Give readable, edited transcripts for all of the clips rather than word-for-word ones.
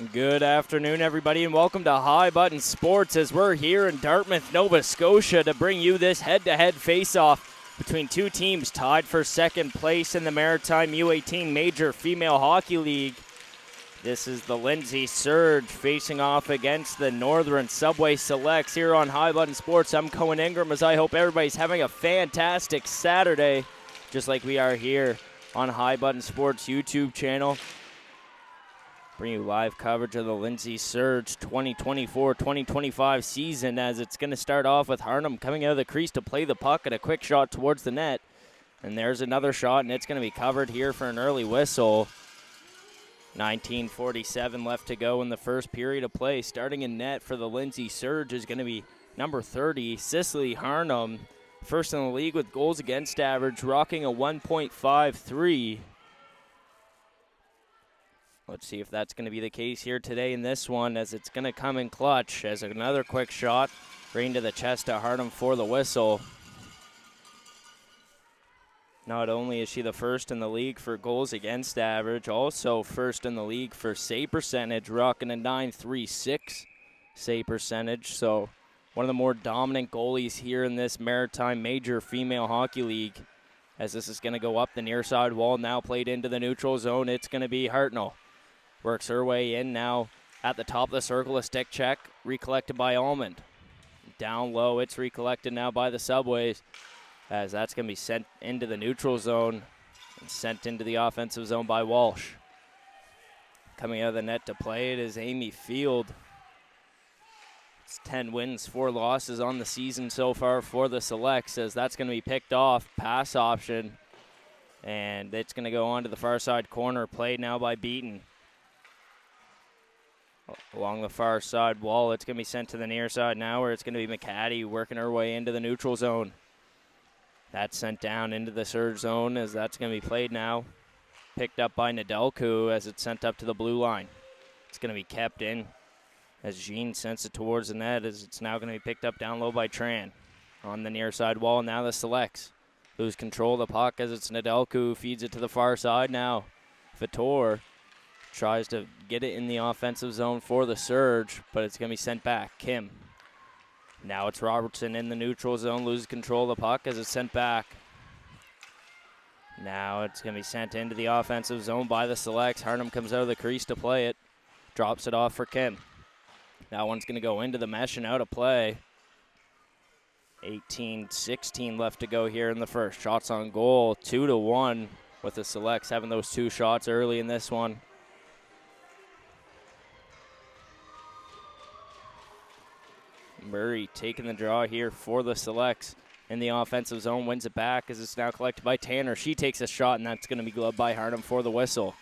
Good afternoon, everybody, and welcome to High Button Sports as we're here in Dartmouth, Nova Scotia to bring you this head-to-head face-off between two teams tied for second place in the Maritime U18 Major Female Hockey League. This is the Lindsay Surge facing off against the Northern Subway Selects here on High Button Sports. I'm Cohen Ingram, as I hope everybody's having a fantastic Saturday, just like we are here on High Button Sports YouTube channel. Bring you live coverage of the Lindsay Surge 2024-2025 season, as it's going to start off with Harnham coming out of the crease to play the puck and a quick shot towards the net. And there's another shot, and it's going to be covered here for an early whistle. 19:47 left to go in the first period of play. Starting in net for the Lindsay Surge is going to be number 30, Cicely Harnham. First in the league with goals against average, rocking a 1.53. Let's see if that's going to be the case here today in this one, as it's going to come in clutch as another quick shot right into the chest of Harnham for the whistle. Not only is she the first in the league for goals against average, also first in the league for save percentage, rocking a .936 save percentage. So one of the more dominant goalies here in this Maritime Major Female Hockey League. As this is going to go up the near side wall, now played into the neutral zone, it's going to be Hartnell. Works her way in now at the top of the circle, a stick check, recollected by Almond. Down low, it's recollected now by the Subways, as that's going to be sent into the neutral zone and sent into the offensive zone by Walsh. Coming out of the net to play it is Amy Field. It's 10 wins, 4 losses on the season so far for the Selects, as that's going to be picked off, pass option, and it's going to go on to the far side corner, played now by Beaton. Along the far side wall, it's going to be sent to the near side now, where it's going to be McCaddy working her way into the neutral zone. That's sent down into the surge zone, as that's going to be played now. Picked up by Nedelku as it's sent up to the blue line. It's going to be kept in as Jean sends it towards the net, as it's now going to be picked up down low by Tran. On the near side wall, now the Selects lose control of the puck as it's Nedelku who feeds it to the far side now. Vitor tries to get it in the offensive zone for the Surge, but it's going to be sent back. Kim. Now it's Robertson in the neutral zone, loses control of the puck as it's sent back. Now it's going to be sent into the offensive zone by the Selects. Harnham comes out of the crease to play it. Drops it off for Kim. That one's going to go into the mesh and out of play. 18-16 left to go here in the first. Shots on goal, 2-1 with the Selects having those 2 shots early in this one. Murray taking the draw here for the Selects in the offensive zone, wins it back as it's now collected by Tanner. She takes a shot, and that's going to be gloved by Harnham for the whistle.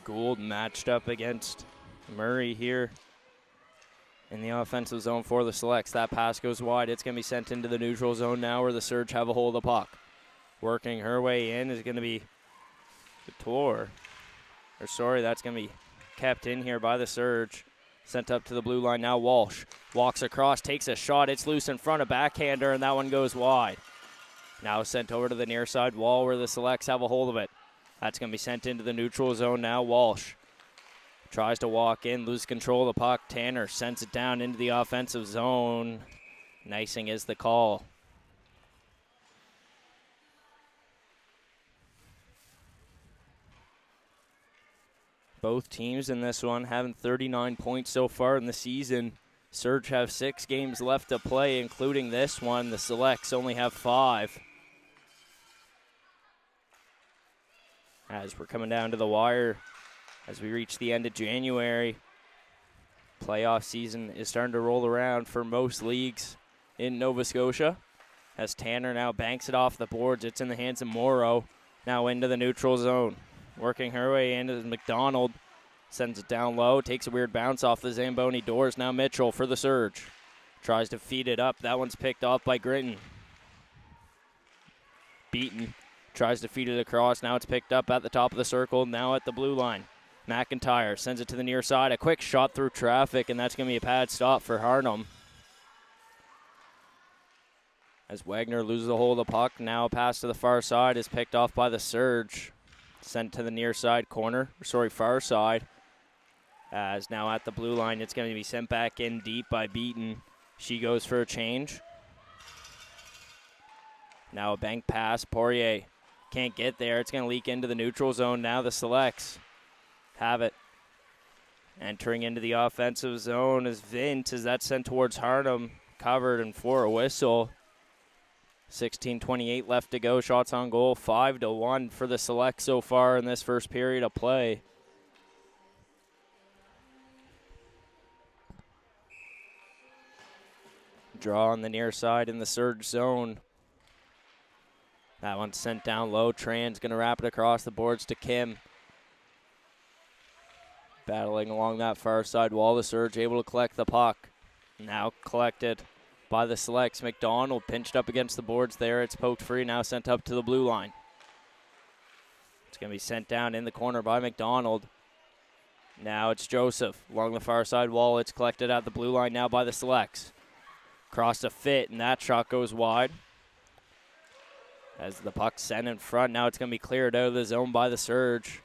Gould matched up against Murray here in the offensive zone for the Selects. That pass goes wide. It's going to be sent into the neutral zone now, where the Surge have a hold of the puck. Working her way in is going to be Vitor. That's going to be kept in here by the Surge. Sent up to the blue line now. Walsh walks across, takes a shot. It's loose in front of backhander, and that one goes wide. Now sent over to the near side wall, where the Selects have a hold of it. That's going to be sent into the neutral zone now. Walsh tries to walk in, lose control of the puck. Tanner sends it down into the offensive zone. Nicing is the call. Both teams in this one having 39 points so far in the season. Surge have 6 games left to play, including this one. The Selects only have 5. As we're coming down to the wire, as we reach the end of January, playoff season is starting to roll around for most leagues in Nova Scotia. As Tanner now banks it off the boards, it's in the hands of Morrow. Now into the neutral zone. Working her way in is McDonald. Sends it down low, takes a weird bounce off the Zamboni doors. Now Mitchell for the Surge. Tries to feed it up. That one's picked off by Gritton. Beaton tries to feed it across. Now it's picked up at the top of the circle, now at the blue line. McIntyre sends it to the near side. A quick shot through traffic, and that's going to be a pad stop for Harnham. As Wagner loses a hold of the puck, now a pass to the far side is picked off by the Surge. Sent to the near side corner, far side. As now at the blue line, it's going to be sent back in deep by Beaton. She goes for a change. Now a bank pass, Poirier can't get there. It's going to leak into the neutral zone. Now the Selects have it. Entering into the offensive zone is Vint, as that's sent towards Harnham, covered and for a whistle. 16:28 left to go. Shots on goal, 5-1 for the Select so far in this first period of play. Draw on the near side in the Surge zone. That one's sent down low. Tran's going to wrap it across the boards to Kim. Battling along that far side wall. The Surge able to collect the puck. Now collected by the Selects. McDonald pinched up against the boards there. It's poked free, now sent up to the blue line. It's going to be sent down in the corner by McDonald. Now it's Joseph along the far side wall. It's collected at the blue line now by the Selects. Cross a fit, and that shot goes wide. As the puck's sent in front, now it's going to be cleared out of the zone by the Surge.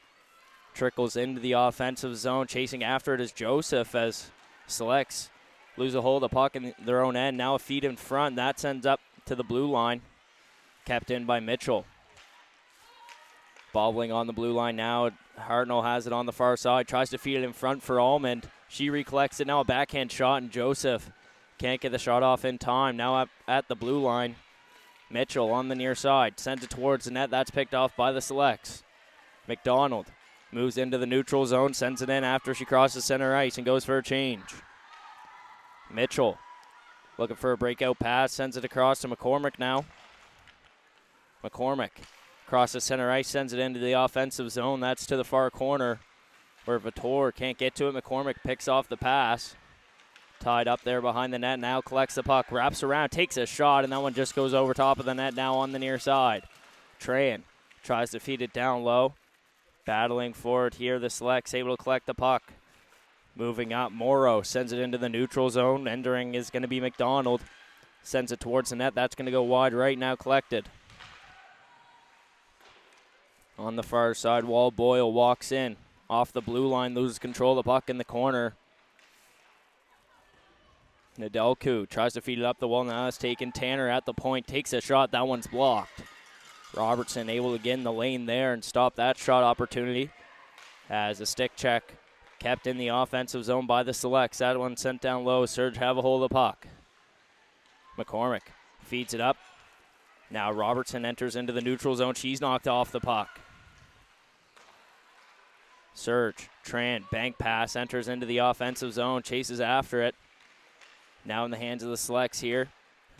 Trickles into the offensive zone. Chasing after it is Joseph as Selects lose a hold of the puck in their own end. Now a feed in front. That sends up to the blue line. Kept in by Mitchell. Bobbling on the blue line now. Hartnell has it on the far side. Tries to feed it in front for Almond. She recollects it. Now a backhand shot, and Joseph can't get the shot off in time. Now up at the blue line. Mitchell on the near side. Sends it towards the net. That's picked off by the Selects. McDonald moves into the neutral zone. Sends it in after she crosses center ice and goes for a change. Mitchell looking for a breakout pass. Sends it across to McCormick now. McCormick crosses center ice. Sends it into the offensive zone. That's to the far corner where Vitor can't get to it. McCormick picks off the pass. Tied up there behind the net. Now collects the puck. Wraps around. Takes a shot. And that one just goes over top of the net now on the near side. Tran tries to feed it down low. Battling for it here. The Selects able to collect the puck. Moving up, Morrow sends it into the neutral zone. Entering is going to be McDonald. Sends it towards the net. That's going to go wide right now, collected. On the far side wall, Boyle walks in. Off the blue line, loses control of the puck in the corner. Nedelku tries to feed it up the wall. Now it's taken. Tanner at the point, takes a shot. That one's blocked. Robertson able to get in the lane there and stop that shot opportunity. As a stick check kept in the offensive zone by the Selects. That one sent down low. Surge have a hold of the puck. McCormick feeds it up. Now Robertson enters into the neutral zone. She's knocked off the puck. Surge, Tran, bank pass, enters into the offensive zone, chases after it. Now in the hands of the Selects here.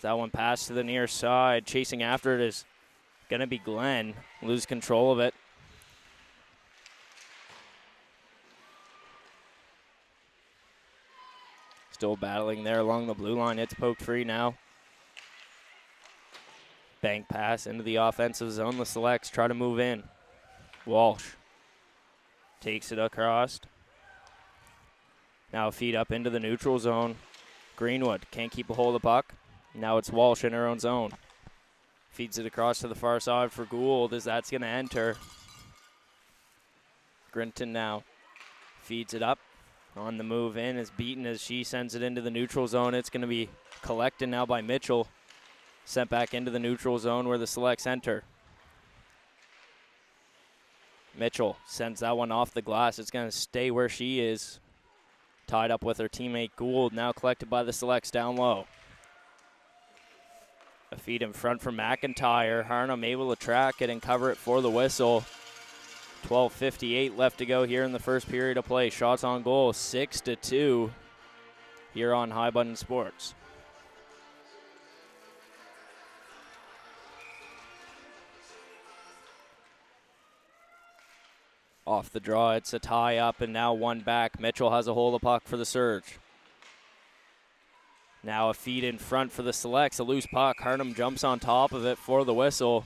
That one passed to the near side. Chasing after it is going to be Glenn. Lose control of it. Still battling there along the blue line. It's poked free now. Bank pass into the offensive zone. The Selects try to move in. Walsh takes it across. Now a feed up into the neutral zone. Greenwood can't keep a hold of the puck. Now it's Walsh in her own zone. Feeds it across to the far side for Gould as that's going to enter. Grinton now feeds it up. On the move in is beaten as she sends it into the neutral zone. It's going to be collected now by Mitchell. Sent back into the neutral zone where the Selects enter. Mitchell sends that one off the glass. It's going to stay where she is. Tied up with her teammate Gould. Now collected by the Selects down low. A feed in front from McIntyre. Harnham able to track it and cover it for the whistle. 12:58 left to go here in the first period of play. Shots on goal, 6-2 here on High Button Sports. Off the draw, it's a tie up and now one back. Mitchell has a hold of the puck for the Surge. Now a feed in front for the Selects. A loose puck. Harnham jumps on top of it for the whistle.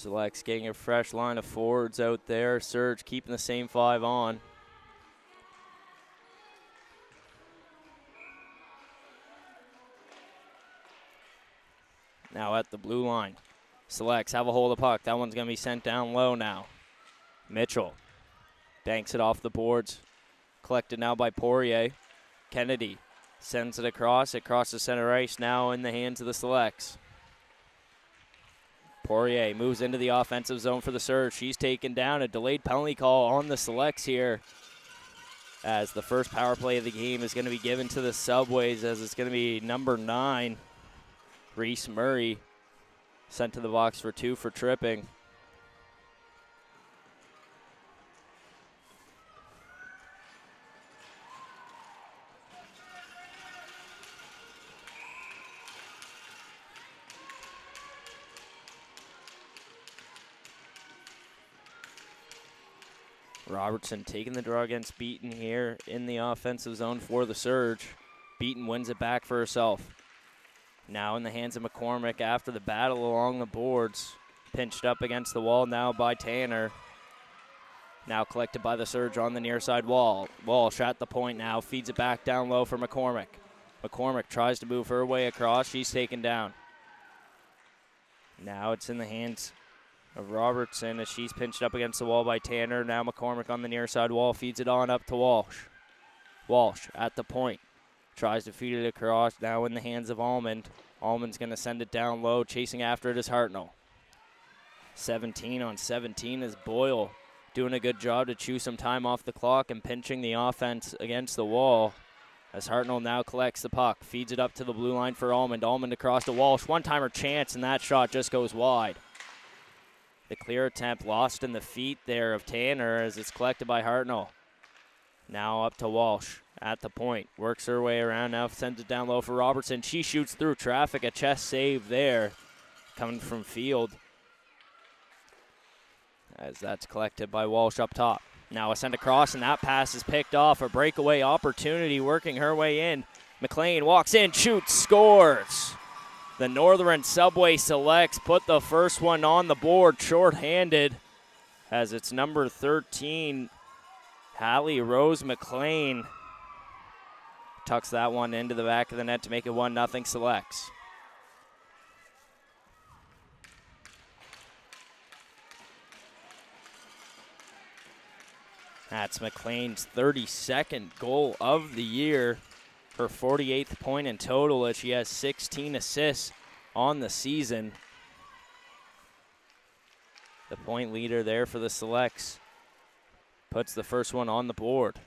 Selects getting a fresh line of forwards out there. Surge keeping the same 5 on. Now at the blue line. Selects have a hold of the puck. That one's going to be sent down low now. Mitchell banks it off the boards. Collected now by Poirier. Kennedy sends it across. It crosses center ice now in the hands of the Selects. Poirier moves into the offensive zone for the Surge. She's taken down. A delayed penalty call on the Selects here, as the first power play of the game is going to be given to the Subways, as it's going to be number 9, Reese Murray, sent to the box for 2 for tripping. Robertson taking the draw against Beaton here in the offensive zone for the Surge. Beaton wins it back for herself. Now in the hands of McCormick after the battle along the boards. Pinched up against the wall now by Tanner. Now collected by the Surge on the near side wall. Walsh at the point now, feeds it back down low for McCormick. McCormick tries to move her way across. She's taken down. Now it's in the hands of Robertson as she's pinched up against the wall by Tanner. Now McCormick on the near side wall, feeds it on up to Walsh. Walsh at the point, tries to feed it across, now in the hands of Almond. Almond's going to send it down low, chasing after it is Hartnell. 17 on 17 is Boyle, doing a good job to chew some time off the clock and pinching the offense against the wall. As Hartnell now collects the puck, feeds it up to the blue line for Almond. Almond across to Walsh, one-timer chance, and that shot just goes wide. The clear attempt lost in the feet there of Tanner as it's collected by Hartnell. Now up to Walsh at the point. Works her way around now, sends it down low for Robertson. She shoots through traffic, a chest save there coming from field. As that's collected by Walsh up top. Now a send across and that pass is picked off. A breakaway opportunity working her way in. McLean walks in, shoots, scores. The Northern Subway Selects put the first one on the board shorthanded as it's number 13, Hallie Rose McLean, tucks that one into the back of the net to make it 1-0 Selects. That's McLean's 32nd goal of the year. Her 48th point in total as she has 16 assists on the season. The point leader there for the Selects puts the first one on the board.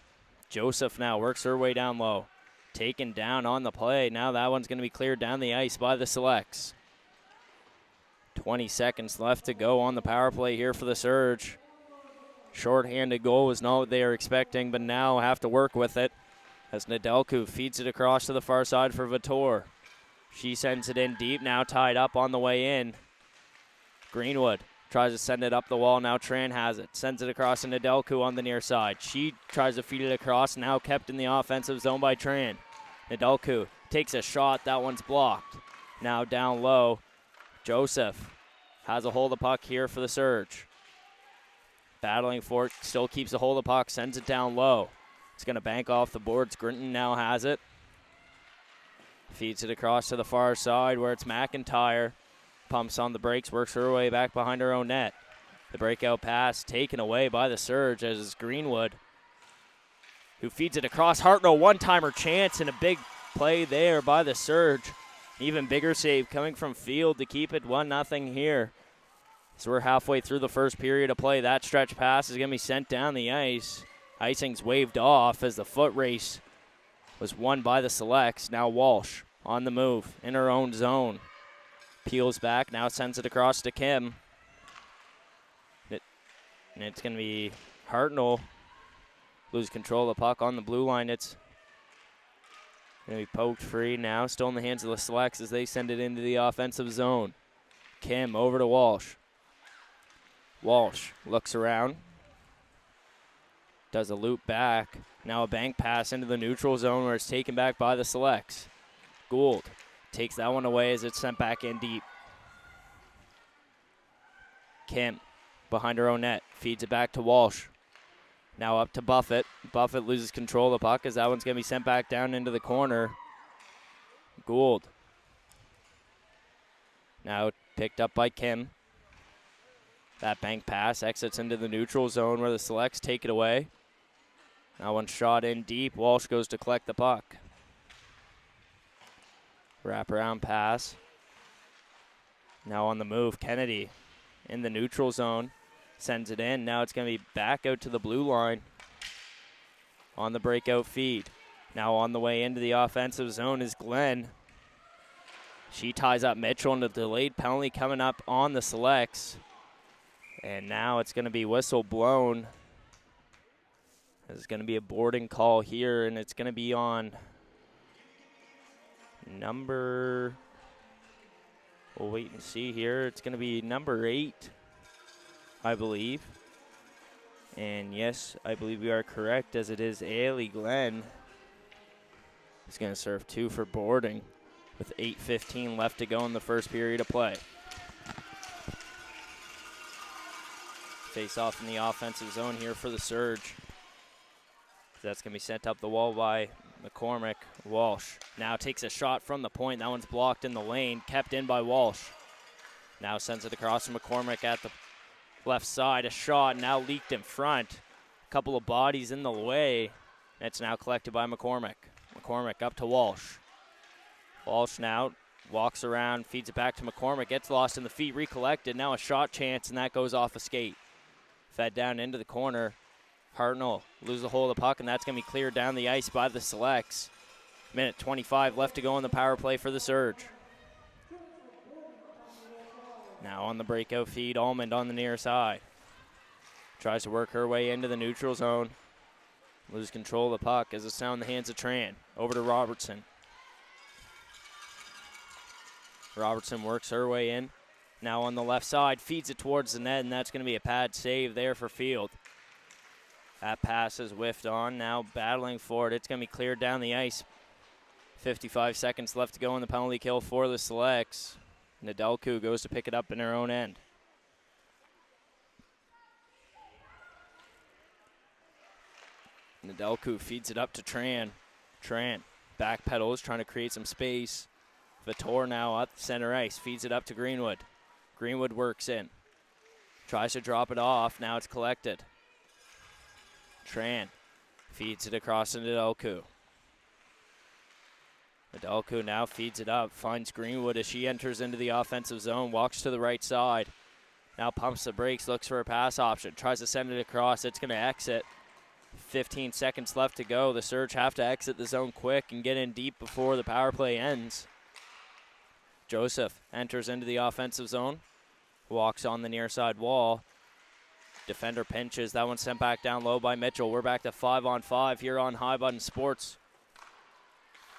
Joseph now works her way down low. Taken down on the play. Now that one's going to be cleared down the ice by the Selects. 20 seconds left to go on the power play here for the Surge. Short-handed goal was not what they were expecting, but now have to work with it. As Nedelku feeds it across to the far side for Vitor. She sends it in deep, now tied up on the way in. Greenwood tries to send it up the wall, now Tran has it. Sends it across to Nedelku on the near side. She tries to feed it across, now kept in the offensive zone by Tran. Nedelku takes a shot, that one's blocked. Now down low, Joseph has a hold of the puck here for the Surge. Battling for it, still keeps a hold of the puck, sends it down low. It's going to bank off the boards. Grinton now has it. Feeds it across to the far side where it's McIntyre. Pumps on the brakes, works her way back behind her own net. The breakout pass taken away by the Surge as is Greenwood, who feeds it across. Hartnell, one-timer chance and a big play there by the Surge. Even bigger save coming from field to keep it 1-0 here. So we're halfway through the first period of play. That stretch pass is going to be sent down the ice. Icing's waved off as the foot race was won by the Selects. Now Walsh on the move in her own zone. Peels back, now sends it across to Kim. And it's going to be Hartnell lose control of the puck on the blue line. It's going to be poked free now, still in the hands of the Selects as they send it into the offensive zone. Kim over to Walsh. Walsh looks around. Does a loop back. Now a bank pass into the neutral zone where it's taken back by the Selects. Gould takes that one away as it's sent back in deep. Kim behind her own net. Feeds it back to Walsh. Now up to Buffett. Buffett loses control of the puck as that one's going to be sent back down into the corner. Gould. Now picked up by Kim. That bank pass exits into the neutral zone where the Selects take it away. Now one shot in deep. Walsh goes to collect the puck. Wraparound pass. Now on the move, Kennedy in the neutral zone. Sends it in. Now it's going to be back out to the blue line on the breakout feed. Now on the way into the offensive zone is Glenn. She ties up Mitchell, and a delayed penalty coming up on the Selects. And now it's going to be whistle blown. There's going to be a boarding call here, and it's going to be on number, we'll wait and see here. It's going to be number 8, I believe. And yes, I believe we are correct, as it is Ailey Glenn. He's going to serve 2 for boarding with 8:15 left to go in the first period of play. Face off in the offensive zone here for the Surge. That's going to be sent up the wall by McCormick. Walsh now takes a shot from the point. That one's blocked in the lane, kept in by Walsh. Now sends it across to McCormick at the left side. A shot now leaked in front. A couple of bodies in the way. It's now collected by McCormick. McCormick up to Walsh. Walsh now walks around, feeds it back to McCormick. Gets lost in the feet, recollected. Now a shot chance, and that goes off a skate. Fed down into the corner. Hartnell loses the hold of the puck, and that's going to be cleared down the ice by the Selects. Minute 25 left to go in the power play for the Surge. Now on the breakout feed, Almond on the near side. Tries to work her way into the neutral zone. Loses control of the puck as it's now in the hands of Tran. Over to Robertson. Robertson works her way in. Now on the left side, feeds it towards the net, and that's going to be a pad save there for Field. That pass is whiffed on, now battling for it. It's going to be cleared down the ice. 55 seconds left to go in the penalty kill for the Selects. Nedelku goes to pick it up in her own end. Nedelku feeds it up to Tran. Tran backpedals, trying to create some space. Vitor now at center ice, feeds it up to Greenwood. Greenwood works in. Tries to drop it off, now it's collected. Tran feeds it across to Nedelku. Nedelku now feeds it up, finds Greenwood as she enters into the offensive zone, walks to the right side. Now pumps the brakes, looks for a pass option, tries to send it across, it's going to exit. 15 seconds left to go. The Surge have to exit the zone quick and get in deep before the power play ends. Joseph enters into the offensive zone, walks on the near side wall. Defender pinches. That one sent back down low by Mitchell. We're back to 5-on-5 here on High Button Sports.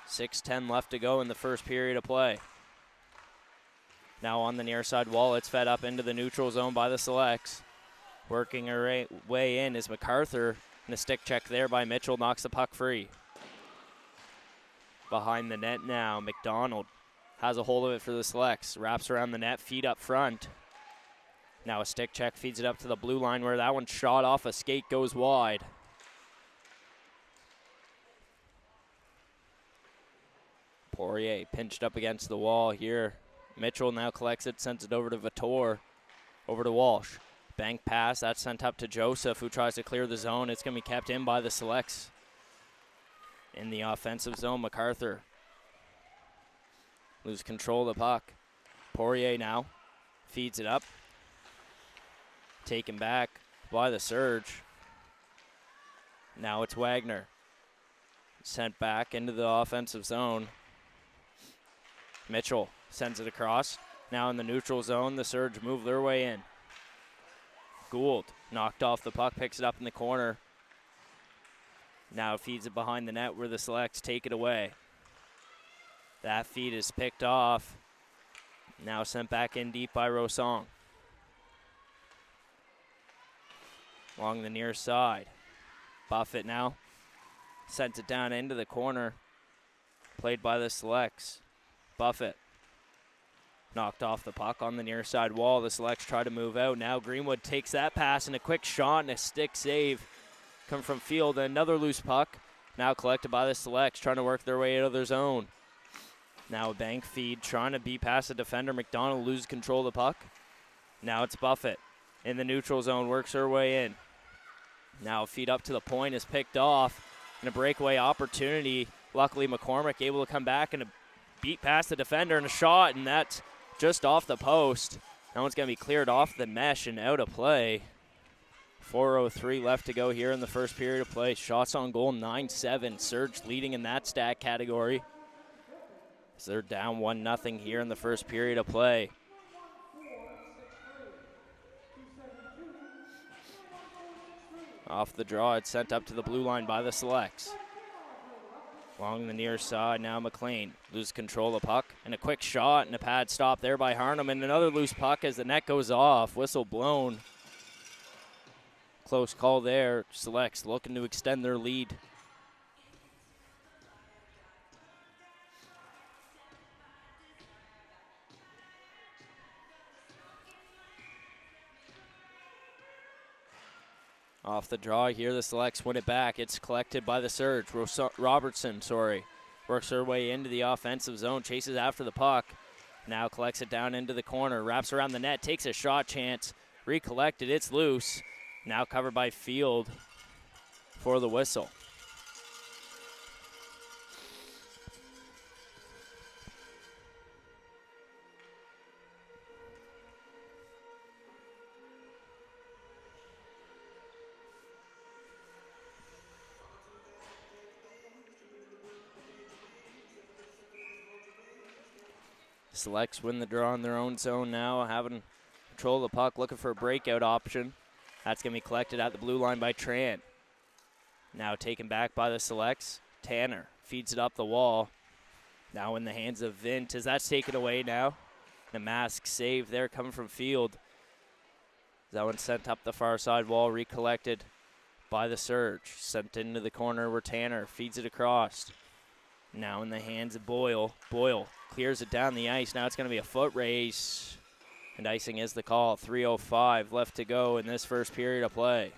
6:10 left to go in the first period of play. Now on the near side wall, it's fed up into the neutral zone by the Selects. Working her way in is MacArthur, and a stick check there by Mitchell knocks the puck free. Behind the net now, McDonald has a hold of it for the Selects. Wraps around the net, feet up front. Now a stick check, feeds it up to the blue line where that one shot off a skate, goes wide. Poirier pinched up against the wall here. Mitchell now collects it, sends it over to Vitor. Over to Walsh. Bank pass, that's sent up to Joseph, who tries to clear the zone. It's going to be kept in by the Selects. In the offensive zone, MacArthur lose control of the puck. Poirier now feeds it up. Taken back by the Surge. Now it's Wagner. Sent back into the offensive zone. Mitchell sends it across. Now in the neutral zone, the Surge move their way in. Gould knocked off the puck, picks it up in the corner. Now feeds it behind the net where the Selects take it away. That feed is picked off. Now sent back in deep by Rosong. Along the near side. Buffett now sends it down into the corner. Played by the Selects. Buffett Knocked off the puck on the near side wall. The Selects try to move out. Now Greenwood takes that pass and a quick shot and a stick save. Come from field. Another loose puck. Now collected by the Selects, trying to work their way out of their zone. Now a bank feed, trying to beat past the defender. McDonald loses control of the puck. Now it's Buffett in the neutral zone, works her way in. Now a feed up to the point is picked off. And a breakaway opportunity. Luckily, McCormick able to come back and beat past the defender and a shot, and that's just off the post. That one's going to be cleared off the mesh and out of play. 4:03 left to go here in the first period of play. Shots on goal, 9-7. Surge leading in that stat category. So they're down 1-0 here in the first period of play. Off the draw, it's sent up to the blue line by the Selects. Along the near side, now McLean loses control of the puck. And a quick shot and a pad stop there by Harnum. And another loose puck as the net goes off. Whistle blown. Close call there. Selects looking to extend their lead. Off the draw here, the Selects win it back. It's collected by the Surge. Robertson, works her way into the offensive zone, chases after the puck. Now collects it down into the corner, wraps around the net, takes a shot chance. Recollected, it's loose. Now covered by Field for the whistle. Selects win the draw in their own zone now, having control of the puck, looking for a breakout option. That's going to be collected at the blue line by Tran. Now taken back by the Selects. Tanner feeds it up the wall. Now in the hands of Vint as that's taken away now. The mask save there coming from Field. That one sent up the far side wall, recollected by the Surge. Sent into the corner where Tanner feeds it across. Now in the hands of Boyle. Boyle clears it down the ice. Now it's going to be a foot race. And icing is the call. 3:05 left to go in this first period of play.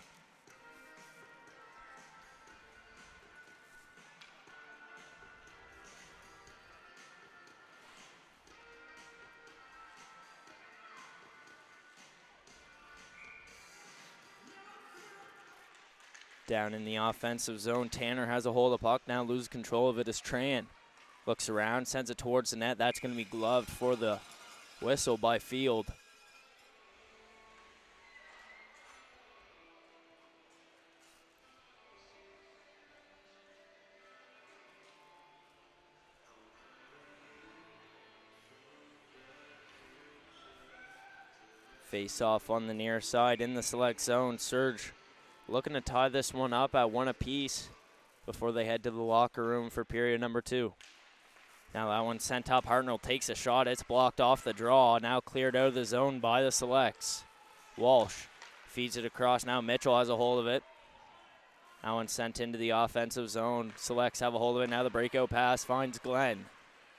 Down in the offensive zone, Tanner has a hold of the puck. Now loses control of it as Tran looks around, sends it towards the net. That's going to be gloved for the whistle by Field. Face off on the near side in the select zone. Surge looking to tie this one up at one apiece before they head to the locker room for period number 2. Now that one sent up. Hartnell takes a shot. It's blocked off the draw. Now cleared out of the zone by the Selects. Walsh feeds it across. Now Mitchell has a hold of it. That one sent into the offensive zone. Selects have a hold of it. Now the breakout pass finds Glenn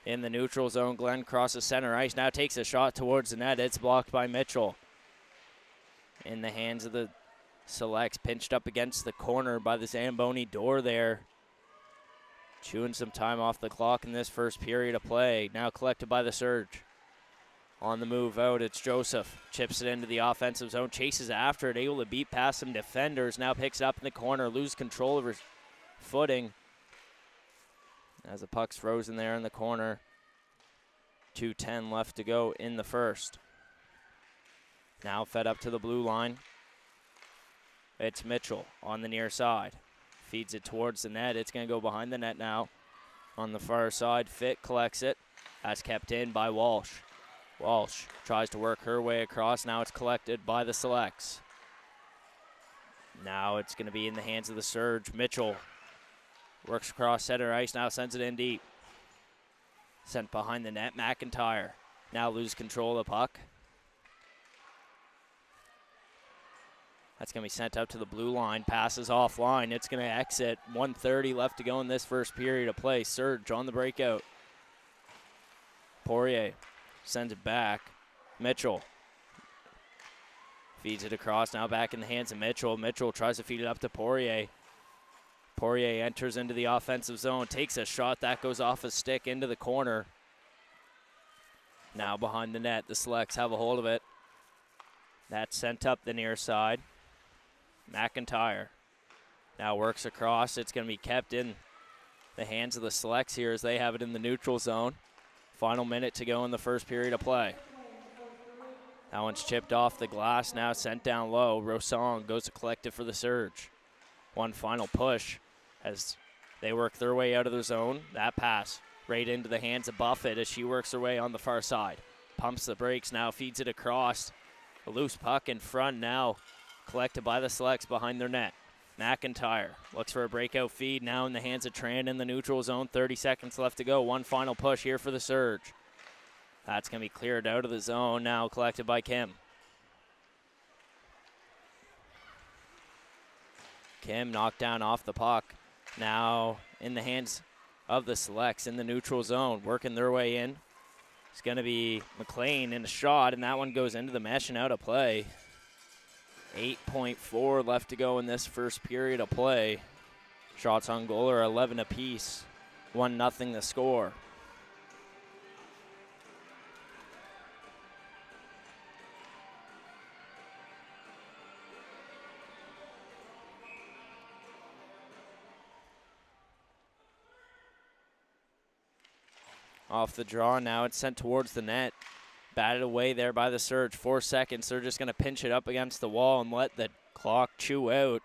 in the neutral zone. Glenn crosses center ice. Now takes a shot towards the net. It's blocked by Mitchell. In the hands of the Selects, pinched up against the corner by the Zamboni door there. Chewing some time off the clock in this first period of play. Now collected by the Surge. On the move out, it's Joseph. Chips it into the offensive zone, chases after it, able to beat past some defenders. Now picks it up in the corner, loses control of her footing. As the puck's frozen there in the corner. 2:10 left to go in the first. Now fed up to the blue line. It's Mitchell on the near side. Feeds it towards the net. It's going to go behind the net now. On the far side, Fitt collects it. That's kept in by Walsh. Walsh tries to work her way across. Now it's collected by the Selects. Now it's going to be in the hands of the Surge. Mitchell works across center ice. Now sends it in deep. Sent behind the net. McIntyre now loses control of the puck. That's going to be sent out to the blue line. Passes offline. It's going to exit. 1:30 left to go in this first period of play. Surge on the breakout. Poirier sends it back. Mitchell feeds it across, now back in the hands of Mitchell. Mitchell tries to feed it up to Poirier. Poirier enters into the offensive zone, takes a shot, that goes off his stick into the corner. Now behind the net, the Selects have a hold of it. That's sent up the near side. McIntyre now works across. It's going to be kept in the hands of the Selects here as they have it in the neutral zone. Final minute to go in the first period of play. That one's chipped off the glass, now sent down low. Rosong goes to collect it for the Surge. One final push as they work their way out of the zone. That pass right into the hands of Buffett as she works her way on the far side. Pumps the brakes, now feeds it across. A loose puck in front now, collected by the Selects behind their net. McIntyre looks for a breakout feed, now in the hands of Tran in the neutral zone. 30 seconds left to go. One final push here for the Surge. That's going to be cleared out of the zone, now collected by Kim. Kim knocked down off the puck. Now in the hands of the Selects in the neutral zone, working their way in. It's going to be McLean in a shot, and that one goes into the mesh and out of play. 8.4 left to go in this first period of play. Shots on goal are 11 apiece. 1-0 the score. Off the draw now, it's sent towards the net. Batted away there by the Surge. 4 seconds. They're just going to pinch it up against the wall and let the clock chew out.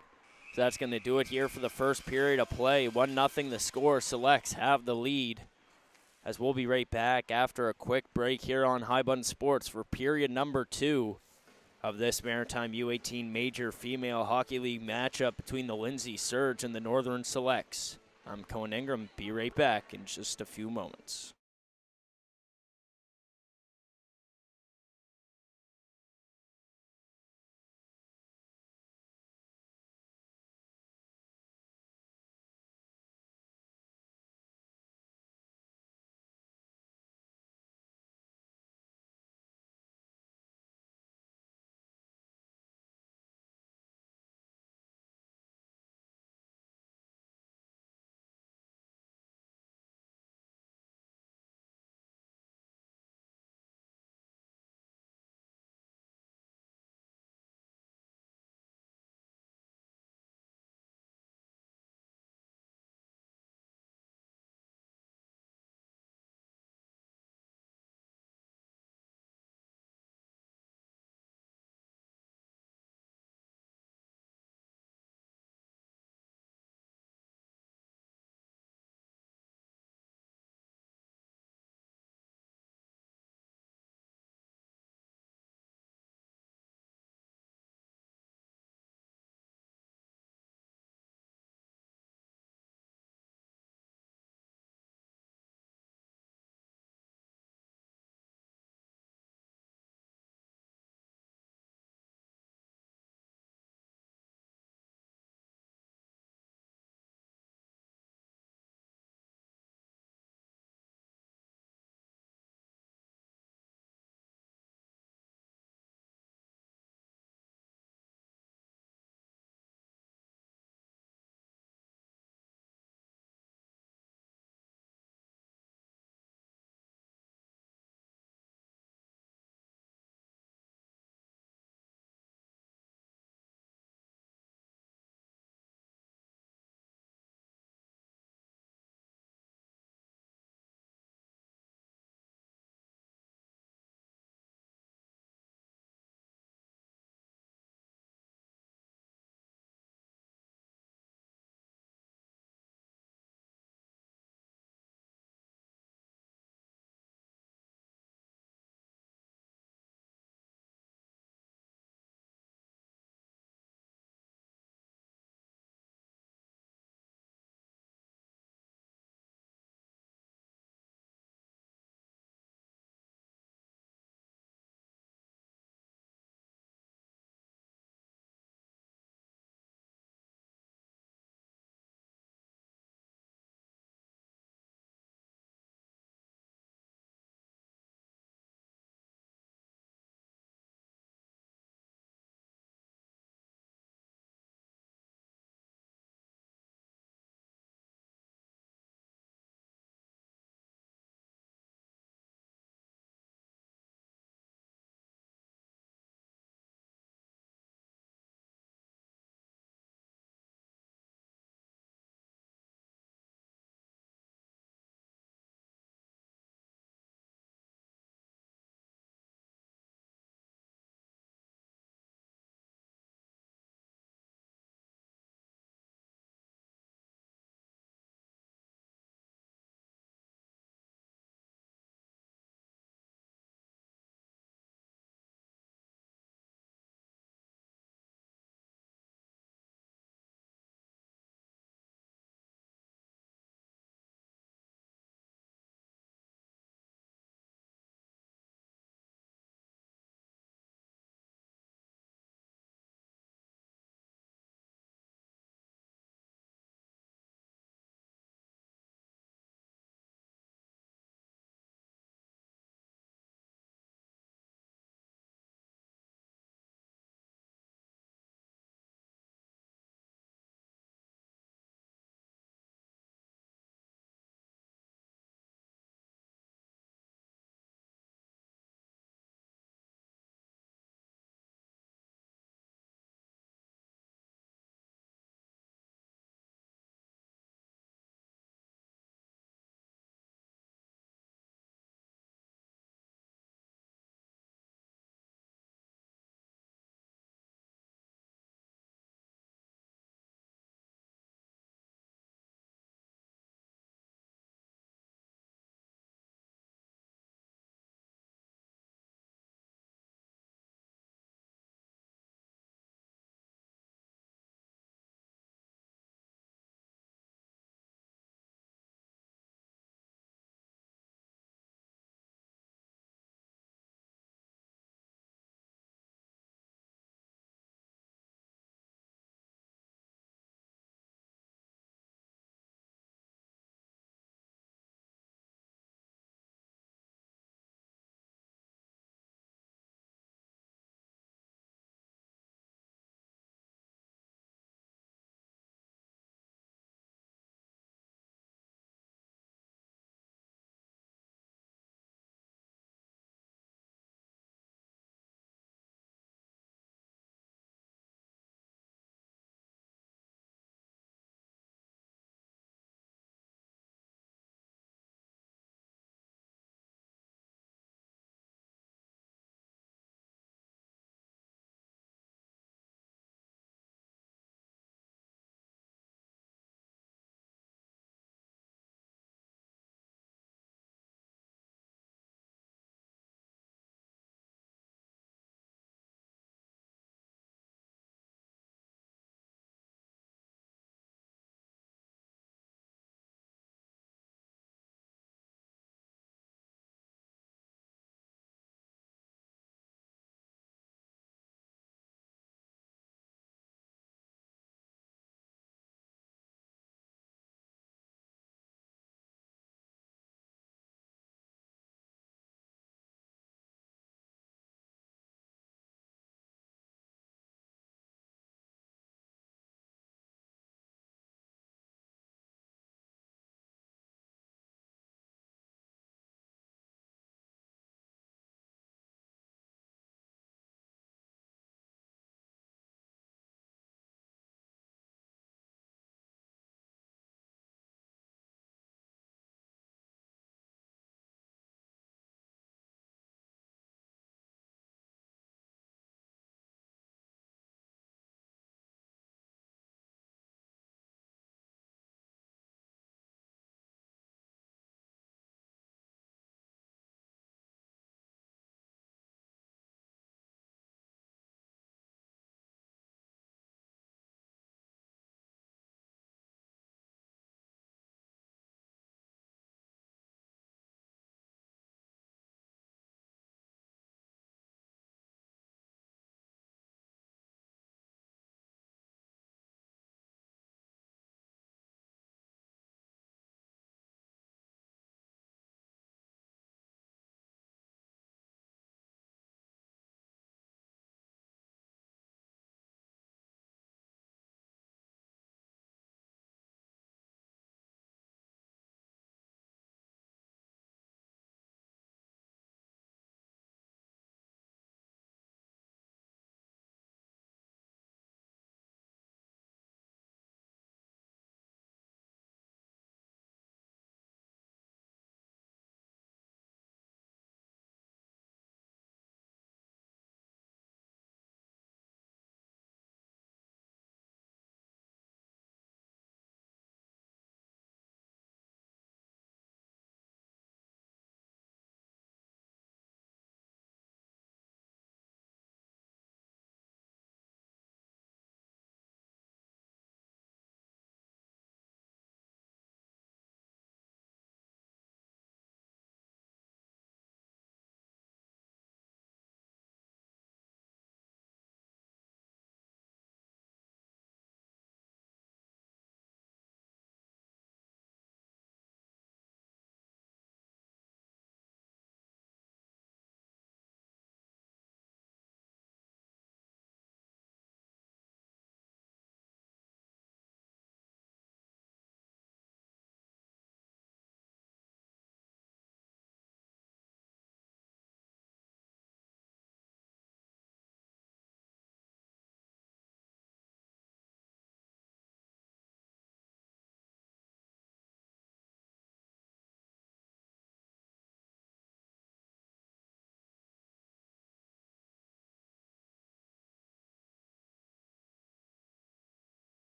So that's going to do it here for the first period of play. 1-0 the score. Selects have the lead. As we'll be right back after a quick break here on High Button Sports for period number 2 of this Maritime U18 Major Female Hockey League matchup between the Lindsay Surge and the Northern Selects. I'm Cohen Ingram. Be right back in just a few moments.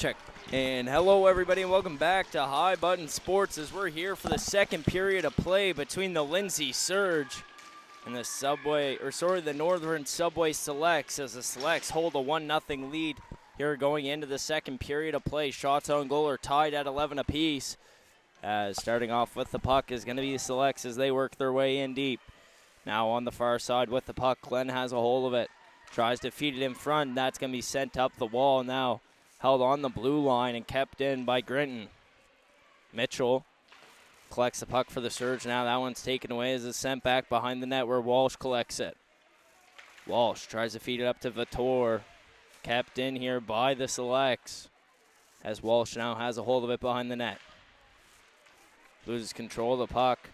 Check. And hello, everybody, and welcome back to High Button Sports as we're here for the second period of play between the Lindsay Surge and the Northern Subway Selects, as the Selects hold a 1-0 lead here going into the second period of play. Shots on goal are tied at 11 apiece. Starting off with the puck is going to be the Selects as they work their way in deep. Now on the far side with the puck, Glenn has a hold of it. Tries to feed it in front, and that's going to be sent up the wall now. Held on the blue line and kept in by Grinton. Mitchell collects the puck for the Surge now. That one's taken away as it's sent back behind the net where Walsh collects it. Walsh tries to feed it up to Vitor. Kept in here by the Selects as Walsh now has a hold of it behind the net. Loses control of the puck.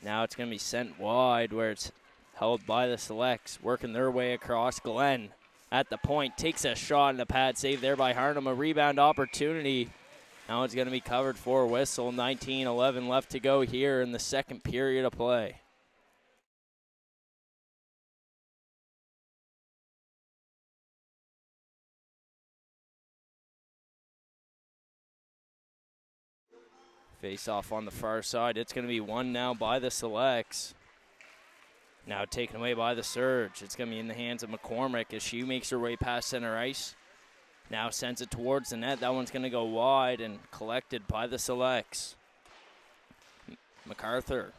Now it's going to be sent wide where it's held by the Selects. Working their way across. Glenn at the point, takes a shot and a pad save there by Harnham. A rebound opportunity. Now it's going to be covered for a whistle. 19-11 left to go here in the second period of play. Face off on the far side. It's going to be won now by the Selects. Now taken away by the Surge. It's going to be in the hands of McCormick as she makes her way past center ice. Now sends it towards the net. That one's going to go wide and collected by the Selects. MacArthur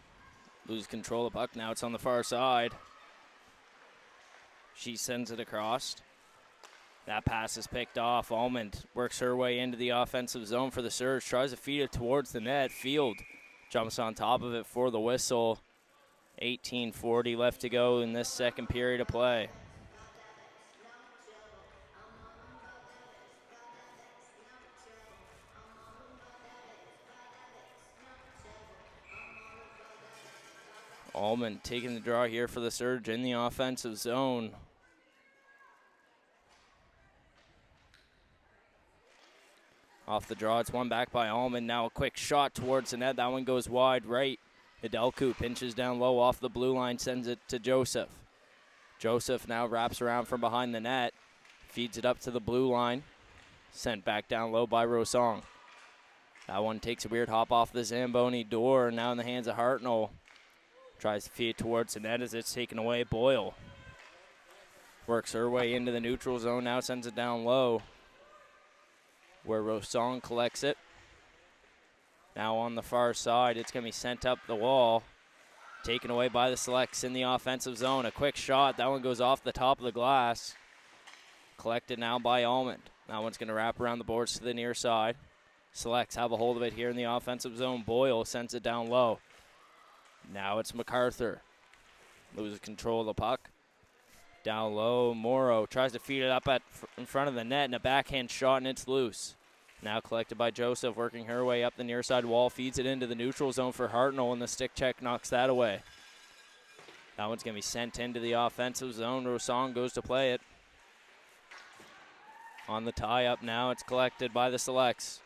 loses control of the puck. Now it's on the far side. She sends it across. That pass is picked off. Almond works her way into the offensive zone for the Surge. Tries to feed it towards the net. Field jumps on top of it for the whistle. 18:40 left to go in this second period of play. Allman taking the draw here for the Surge in the offensive zone. Off the draw, it's one back by Allman. Now a quick shot towards the net. That one goes wide right. Nedelku pinches down low off the blue line, sends it to Joseph. Joseph now wraps around from behind the net, feeds it up to the blue line, sent back down low by Rosong. That one takes a weird hop off the Zamboni door, now in the hands of Hartnell. Tries to feed it towards the net as it's taken away. Boyle works her way into the neutral zone, now sends it down low, where Rosong collects it. Now on the far side, it's going to be sent up the wall. Taken away by the Selects in the offensive zone. A quick shot. That one goes off the top of the glass. Collected now by Almond. That one's going to wrap around the boards to the near side. Selects have a hold of it here in the offensive zone. Boyle sends it down low. Now it's MacArthur. Loses control of the puck. Down low, Morrow tries to feed it up in front of the net, and a backhand shot, and it's loose. Now collected by Joseph, working her way up the near side wall, feeds it into the neutral zone for Hartnell, and the stick check knocks that away. That one's going to be sent into the offensive zone. Rosong goes to play it. On the tie-up now, it's collected by the Selects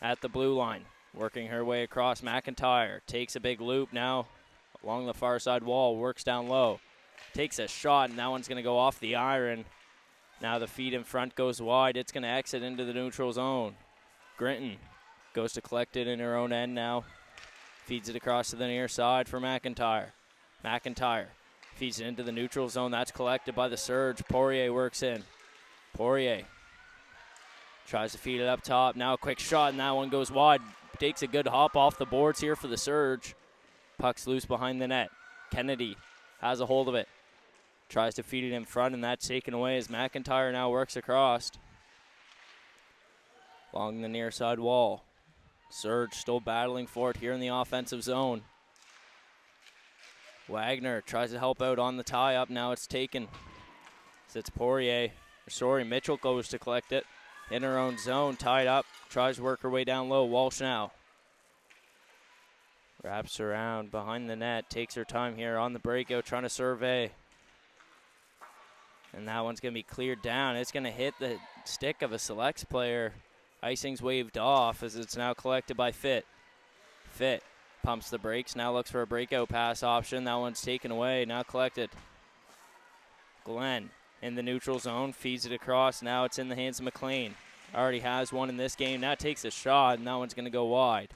at the blue line. Working her way across, McIntyre takes a big loop now along the far side wall, works down low. Takes a shot, and that one's going to go off the iron. Now the feed in front goes wide. It's going to exit into the neutral zone. Grinton goes to collect it in her own end now. Feeds it across to the near side for McIntyre. McIntyre feeds it into the neutral zone. That's collected by the Surge. Poirier works in. Poirier tries to feed it up top. Now a quick shot, and that one goes wide. Takes a good hop off the boards here for the Surge. Puck's loose behind the net. Kennedy has a hold of it. Tries to feed it in front, and that's taken away as McIntyre now works across. Along the near side wall. Surge still battling for it here in the offensive zone. Wagner tries to help out on the tie-up. Now it's taken. It's Mitchell goes to collect it. In her own zone, tied up. Tries to work her way down low. Walsh now. Wraps around behind the net. Takes her time here on the breakout, trying to survey. And that one's going to be cleared down. It's going to hit the stick of a Selects player. Icing's waved off as it's now collected by Fitt. Fitt pumps the brakes, now looks for a breakout pass option. That one's taken away, now collected. Glenn in the neutral zone, feeds it across. Now it's in the hands of McLean. Already has one in this game. Now takes a shot, and that one's going to go wide.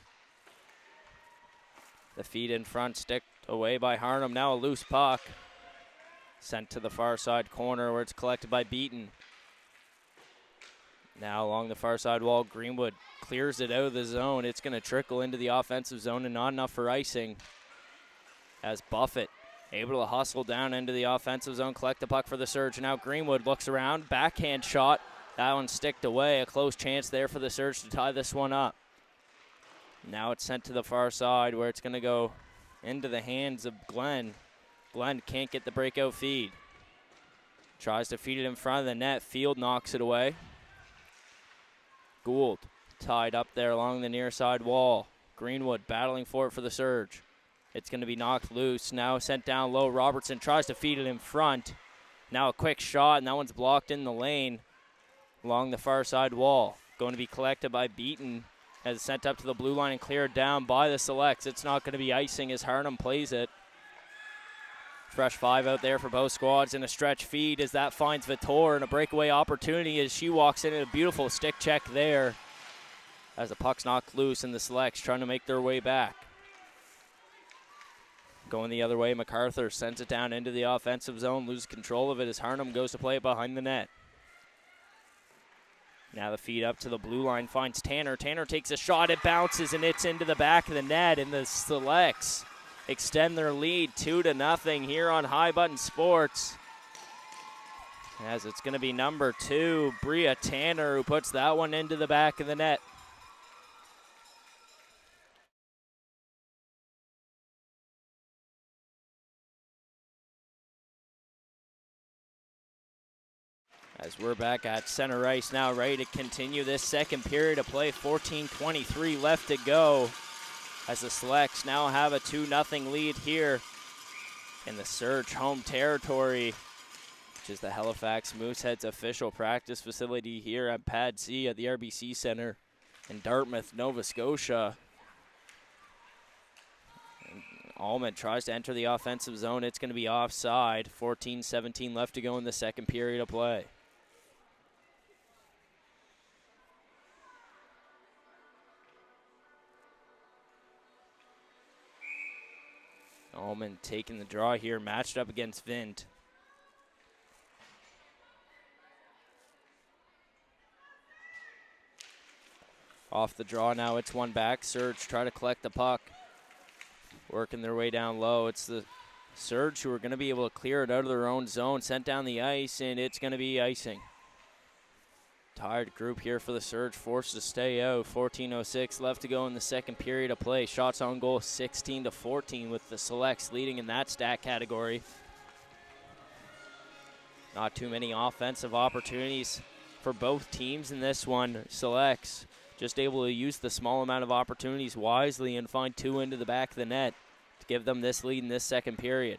The feed in front, sticked away by Harnham. Now a loose puck. Sent to the far side corner where it's collected by Beaton. Now along the far side wall, Greenwood clears it out of the zone. It's going to trickle into the offensive zone and not enough for icing. As Buffett able to hustle down into the offensive zone, collect the puck for the Surge. Now Greenwood looks around, backhand shot. That one sticked away. A close chance there for the Surge to tie this one up. Now it's sent to the far side where it's going to go into the hands of Glenn. Glenn can't get the breakout feed. Tries to feed it in front of the net. Field knocks it away. Gould tied up there along the near side wall. Greenwood battling for it for the Surge. It's going to be knocked loose. Now sent down low. Robertson tries to feed it in front. Now a quick shot, and that one's blocked in the lane along the far side wall. Going to be collected by Beaton as it's sent up to the blue line and cleared down by the Selects. It's not going to be icing as Harnham plays it. Fresh 5 out there for both squads, and a stretch feed as that finds Vitor, and a breakaway opportunity as she walks in, and a beautiful stick check there as the puck's knocked loose and the Selects trying to make their way back. Going the other way, MacArthur sends it down into the offensive zone, loses control of it as Harnham goes to play it behind the net. Now the feed up to the blue line finds Tanner. Tanner takes a shot, it bounces, and it's into the back of the net, and the Selects extend their lead 2-0 here on High Button Sports. As it's going to be number 2, Bria Tanner, who puts that one into the back of the net. As we're back at center ice now, ready to continue this second period of play. 14:23 left to go as the Selects now have a 2-0 lead here in the Surge home territory, which is the Halifax Mooseheads official practice facility here at Pad C at the RBC Center in Dartmouth, Nova Scotia. Allman tries to enter the offensive zone. It's going to be offside. 14:17 left to go in the second period of play. Allman taking the draw here, matched up against Vint. Off the draw now, it's one back. Surge try to collect the puck. Working their way down low. It's the Surge who are going to be able to clear it out of their own zone. Sent down the ice, and it's going to be icing. Tired group here for the Surge, forced to stay out. 14:06 left to go in the second period of play. Shots on goal 16-14 with the Selects leading in that stat category. Not too many offensive opportunities for both teams in this one. Selects just able to use the small amount of opportunities wisely and find 2 into the back of the net to give them this lead in this second period.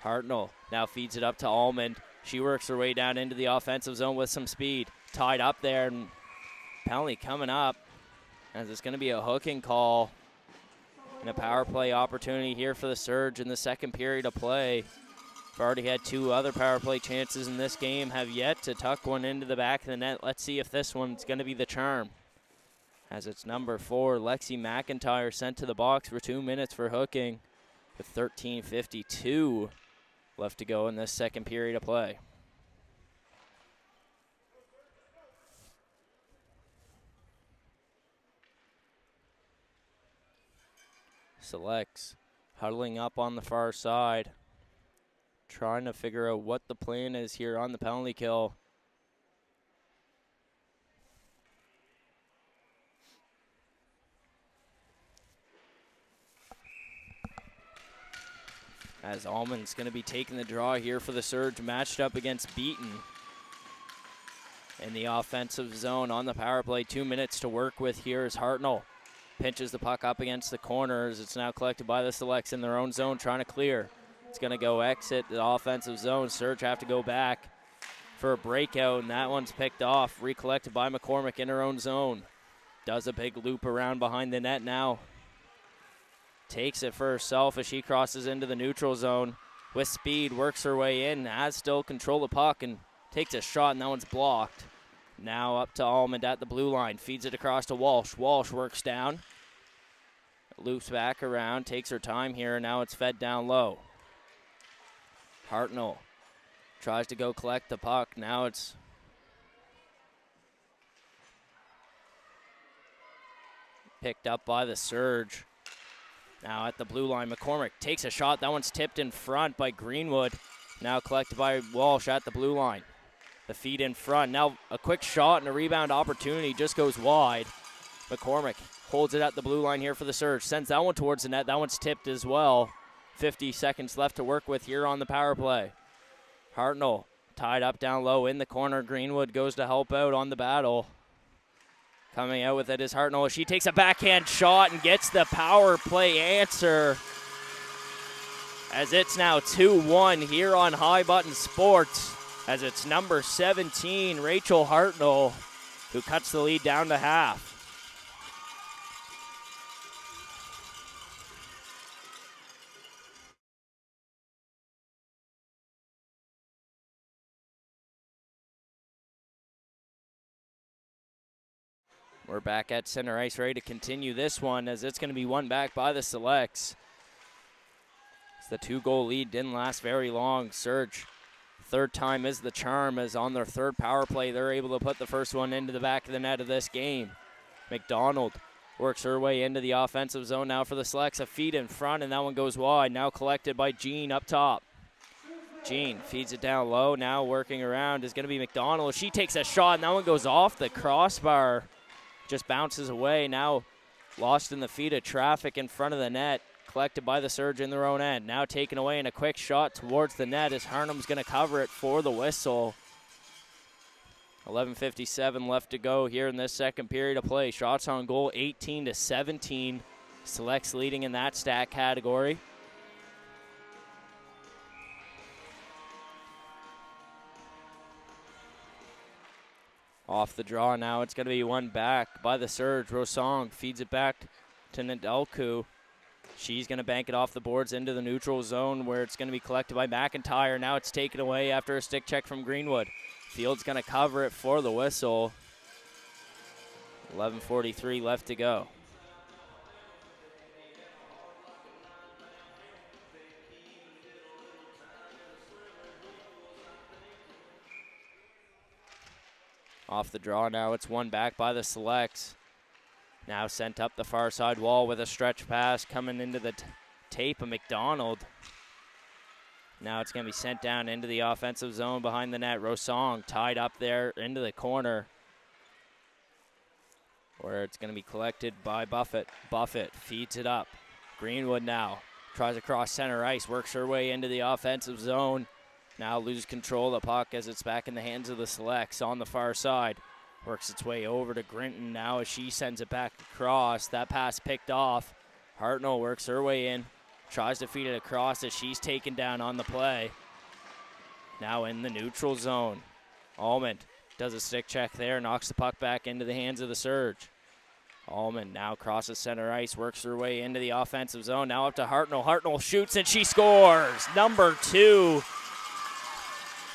Hartnell now feeds it up to Allman. She works her way down into the offensive zone with some speed. Tied up there, and penalty coming up as it's going to be a hooking call and a power play opportunity here for the Surge in the second period of play. We've already had 2 other power play chances in this game, have yet to tuck one into the back of the net. Let's see if this one's going to be the charm. As it's number 4, Lexi McIntyre sent to the box for 2 minutes for hooking with 13:52 left to go in this second period of play. Selects huddling up on the far side, trying to figure out what the plan is here on the penalty kill. As Allman's going to be taking the draw here for the Surge, matched up against Beaton in the offensive zone on the power play. 2 minutes to work with here as Hartnell pinches the puck up against the corners. It's now collected by the Selects in their own zone, trying to clear. It's going to go exit the offensive zone. Surge have to go back for a breakout, and that one's picked off. Recollected by McCormick in her own zone. Does a big loop around behind the net now. Takes it for herself as she crosses into the neutral zone. with speed, works her way in, has still control of the puck and takes a shot, and that one's blocked. Now up to Almond at the blue line, feeds it across to Walsh. Walsh works down, loops back around, takes her time here, and now it's fed down low. Hartnell tries to go collect the puck. Now it's picked up by the Surge. Now at the blue line, McCormick takes a shot. That one's tipped in front by Greenwood. Now collected by Walsh at the blue line. The feed in front. Now a quick shot and a rebound opportunity just goes wide. McCormick holds it at the blue line here for the Surge. Sends that one towards the net. That one's tipped as well. 50 seconds left to work with here on the power play. Hartnell tied up down low in the corner. Greenwood goes to help out on the battle. Coming out with it is Hartnell. She takes a backhand shot and gets the power play answer. As it's now 2-1 here on High Button Sports. As it's number 17, Rachel Hartnell, who cuts the lead down to half. We're back at center ice, ready to continue this one, as it's going to be won back by the Selects. The 2-goal lead didn't last very long. Surge, third time is the charm, as on their third power play, they're able to put the first one into the back of the net of this game. McDonald works her way into the offensive zone now for the Selects. A feed in front, and that one goes wide. Now collected by Jean up top. Jean feeds it down low. Now working around is going to be McDonald. She takes a shot, and that one goes off the crossbar. Just bounces away. Now lost in the feet of traffic in front of the net. Collected by the Surge in their own end. Now taken away, and a quick shot towards the net as Harnham's going to cover it for the whistle. 11:57 left to go here in this second period of play. Shots on goal 18-17. Selects leading in that stat category. Off the draw now, it's going to be won back by the Surge. Rosong feeds it back to Nedelku. She's going to bank it off the boards into the neutral zone, where it's going to be collected by McIntyre. Now it's taken away after a stick check from Greenwood. Field's going to cover it for the whistle. 11:43 left to go. Off the draw now, it's won back by the Selects. Now sent up the far side wall with a stretch pass coming into the tape of McDonald. Now it's going to be sent down into the offensive zone behind the net. Rosong tied up there into the corner, where it's going to be collected by Buffett. Buffett feeds it up. Greenwood now tries across center ice, works her way into the offensive zone. Now loses control of the puck as it's back in the hands of the Selects on the far side. Works its way over to Grinton now as she sends it back across. That pass picked off. Hartnell works her way in. Tries to feed it across as she's taken down on the play. Now in the neutral zone. Almond does a stick check there, knocks the puck back into the hands of the Surge. Almond now crosses center ice, works her way into the offensive zone. Now up to Hartnell. Hartnell shoots and she scores. Number 2.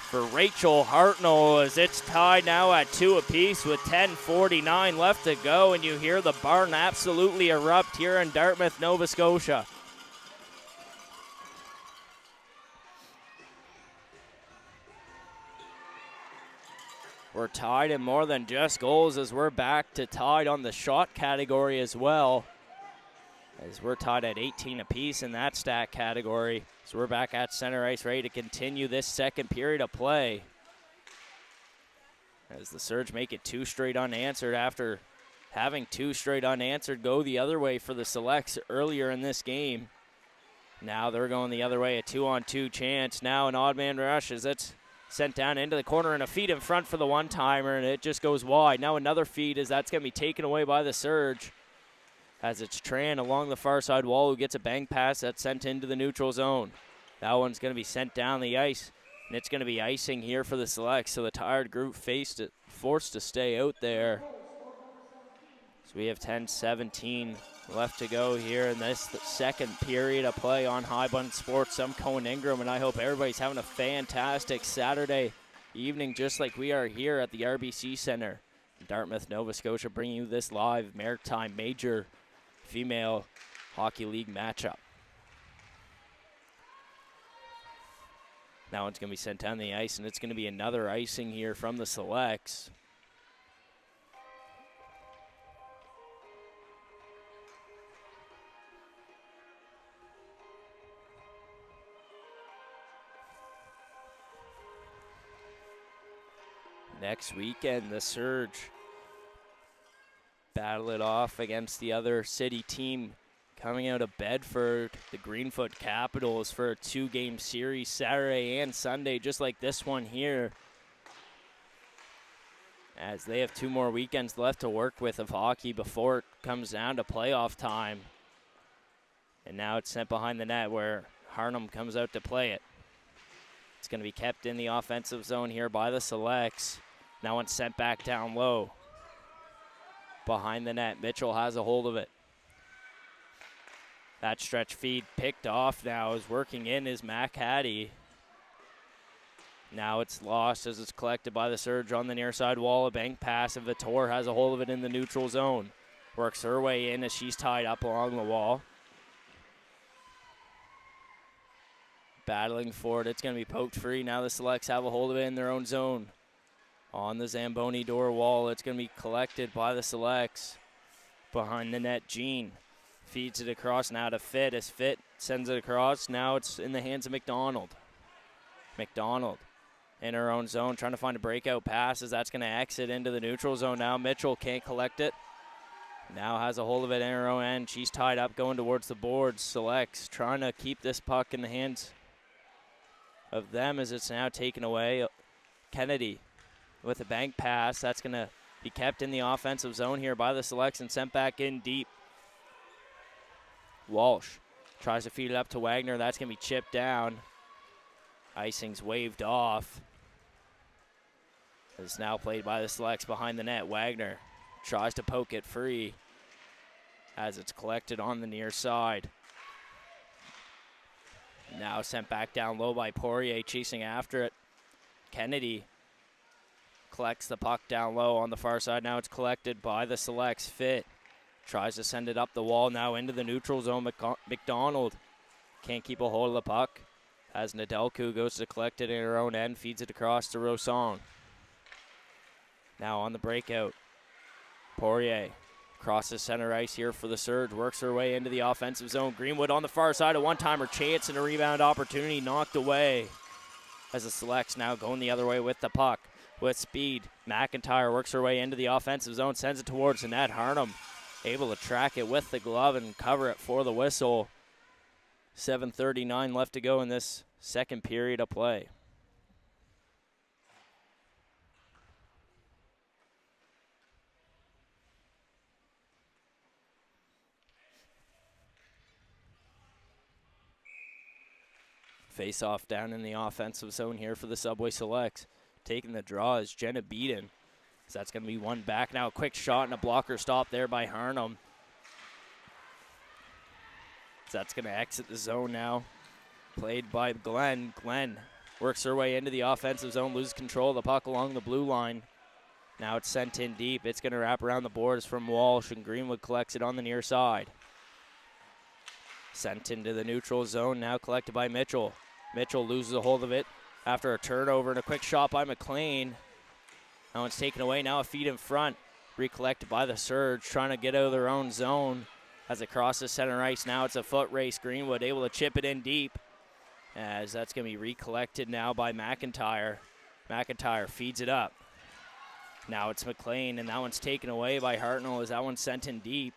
For Rachel Hartnell, as it's tied now at 2 apiece with 10:49 left to go, and you hear the barn absolutely erupt here in Dartmouth, Nova Scotia. We're tied in more than just goals, as we're back to tied on the shot category as well, as we're tied at 18 apiece in that stat category. So we're back at center ice, ready to continue this second period of play, as the Surge make it 2 straight unanswered after having 2 straight unanswered go the other way for the Selects earlier in this game. Now they're going the other way, a 2-on-2 chance. Now an odd man rush as it's sent down into the corner, and a feed in front for the one-timer, and it just goes wide. Now another feed, as that's going to be taken away by the Surge, as it's Tran along the far side wall who gets a bang pass that's sent into the neutral zone. That one's going to be sent down the ice, and it's going to be icing here for the Selects, so the tired group forced to stay out there. So we have 10-17 left to go here in this second period of play on High Bun Sports. I'm Cohen Ingram, and I hope everybody's having a fantastic Saturday evening, just like we are here at the RBC Center in Dartmouth, Nova Scotia, bringing you this live Maritime Major Female Hockey League matchup. That one's going to be sent down the ice, and it's going to be another icing here from the Selects. Next weekend, the Surge battle it off against the other city team coming out of Bedford, the Greenfoot Capitals, for a 2-game series Saturday and Sunday, just like this one here, as they have 2 more weekends left to work with of hockey before it comes down to playoff time. And now it's sent behind the net where Harnham comes out to play it. It's going to be kept in the offensive zone here by the Selects. Now it's sent back down low. Behind the net, Mitchell has a hold of it. That stretch feed picked off now, is working in is Mac Hattie. Now it's lost as it's collected by the Surge on the near side wall. A bank pass, and Vitor has a hold of it in the neutral zone. Works her way in as she's tied up along the wall. Battling for it, it's going to be poked free. Now the Selects have a hold of it in their own zone. On the Zamboni door wall, it's going to be collected by the Selects. Behind the net, Jean feeds it across now to Fit, as Fit sends it across. Now it's in the hands of McDonald. McDonald in her own zone, trying to find a breakout pass as that's going to exit into the neutral zone now. Mitchell can't collect it. Now has a hold of it in her own end. She's tied up going towards the boards. Selects trying to keep this puck in the hands of them as it's now taken away. Kennedy with a bank pass. That's going to be kept in the offensive zone here by the Selects and sent back in deep. Walsh tries to feed it up to Wagner. That's going to be chipped down. Icing's waved off. It's now played by the Selects behind the net. Wagner tries to poke it free as it's collected on the near side. Now sent back down low by Poirier, chasing after it. Kennedy collects the puck down low on the far side. Now it's collected by the Selects. Fit tries to send it up the wall, now into the neutral zone. McDonald can't keep a hold of the puck as Nedelku goes to collect it in her own end, feeds it across to Rosong. Now on the breakout, Poirier crosses center ice here for the Surge, works her way into the offensive zone. Greenwood on the far side, a one-timer chance and a rebound opportunity knocked away as the Selects now going the other way with the puck. With speed, McIntyre works her way into the offensive zone, sends it towards the net. Harnham able to track it with the glove and cover it for the whistle. 7:39 left to go in this second period of play. Face off down in the offensive zone here for the Subway Selects. Taking the draw is Jenna Beaton. So that's going to be one back now. A quick shot and a blocker stop there by Harnham. So that's going to exit the zone now. Played by Glenn. Glenn works her way into the offensive zone, loses control of the puck along the blue line. Now it's sent in deep. It's going to wrap around the boards from Walsh, and Greenwood collects it on the near side. Sent into the neutral zone, now collected by Mitchell. Mitchell loses a hold of it after a turnover and a quick shot by McLean. Now it's taken away, now a feed in front. Recollected by the Surge, trying to get out of their own zone as it crosses center ice. Now it's a foot race. Greenwood able to chip it in deep as that's going to be recollected now by McIntyre. McIntyre feeds it up. Now it's McLean, and that one's taken away by Hartnell as that one's sent in deep.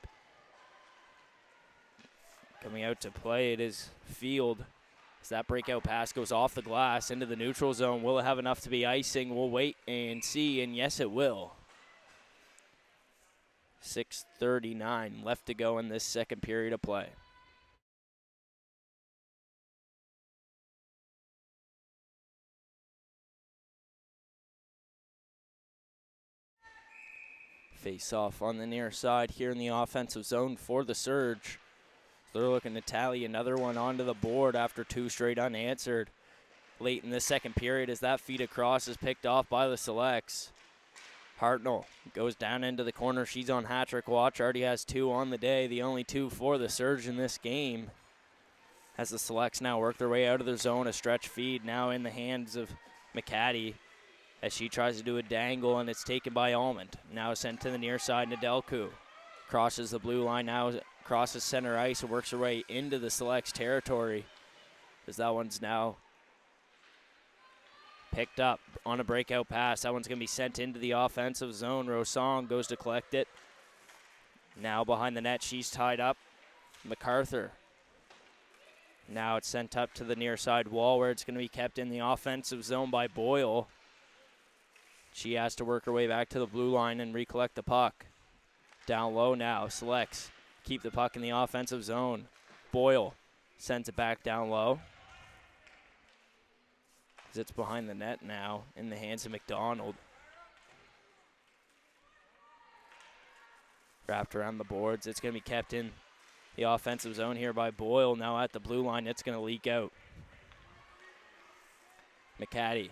Coming out to play, it is Field. As that breakout pass goes off the glass into the neutral zone. Will it have enough to be icing? We'll wait and see, and yes, it will. 6:39 left to go in this second period of play. Face off on the near side here in the offensive zone for the Surge. They're looking to tally another one onto the board after 2 straight unanswered. Late in the second period as that feed across is picked off by the Selects. Hartnell goes down into the corner. She's on hat-trick watch. Already has 2 on the day. The only 2 for the Surge in this game. As the Selects now work their way out of their zone. A stretch feed now in the hands of McCaddy as she tries to do a dangle, and it's taken by Almond. Now sent to the near side. Nedelku crosses the blue line. Now crosses center ice and works her way into the Selects territory. As that one's now picked up on a breakout pass. That one's going to be sent into the offensive zone. Rosong goes to collect it. Now behind the net, she's tied up. MacArthur. Now it's sent up to the near side wall where it's going to be kept in the offensive zone by Boyle. She has to work her way back to the blue line and recollect the puck. Down low now, Selects keep the puck in the offensive zone. Boyle sends it back down low. It's behind the net now in the hands of McDonald. Wrapped around the boards. It's going to be kept in the offensive zone here by Boyle. Now at the blue line, it's going to leak out. McCaddy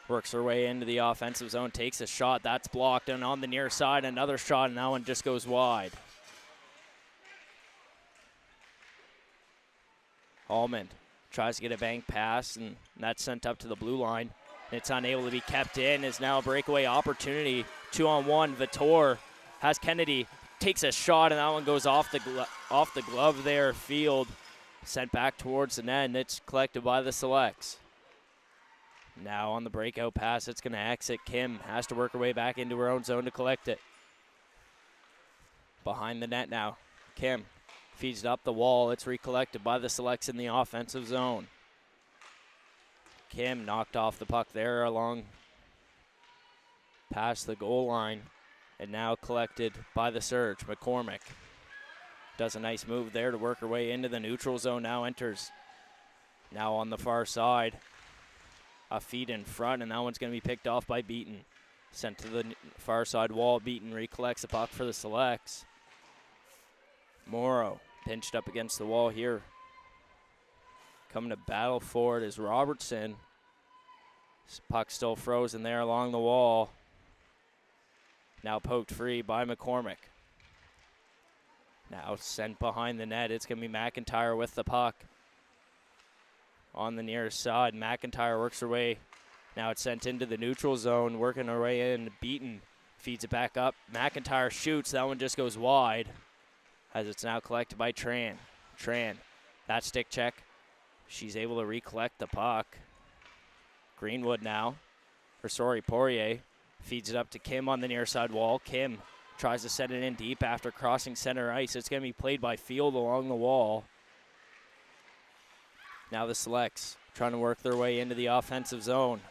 works her way into the offensive zone, takes a shot. That's blocked, and on the near side, another shot, and that one just goes wide. Almond tries to get a bank pass, and that's sent up to the blue line. It's unable to be kept in. Is now a breakaway opportunity. 2-on-1. Vittor has Kennedy, takes a shot, and that one goes off the glove there. Field sent back towards the net, and it's collected by the Selects. Now on the breakout pass, it's going to exit. Kim has to work her way back into her own zone to collect it. Behind the net now. Kim feeds it up the wall. It's recollected by the Selects in the offensive zone. Kim knocked off the puck there along past the goal line, and now collected by the Surge. McCormick does a nice move there to work her way into the neutral zone. Now enters. Now on the far side. A feed in front, and that one's going to be picked off by Beaton. Sent to the far side wall. Beaton recollects the puck for the Selects. Morrow pinched up against the wall here. Coming to battle for it is Robertson. This puck still frozen there along the wall. Now poked free by McCormick. Now sent behind the net. It's going to be McIntyre with the puck. On the near side, McIntyre works her way. Now it's sent into the neutral zone, working her way in. Beaton feeds it back up. McIntyre shoots. That one just goes wide as it's now collected by Tran. Tran, that stick check. She's able to recollect the puck. Greenwood now, Poirier feeds it up to Kim on the near side wall. Kim tries to set it in deep after crossing center ice. It's going to be played by Field along the wall. Now the Selects trying to work their way into the offensive zone.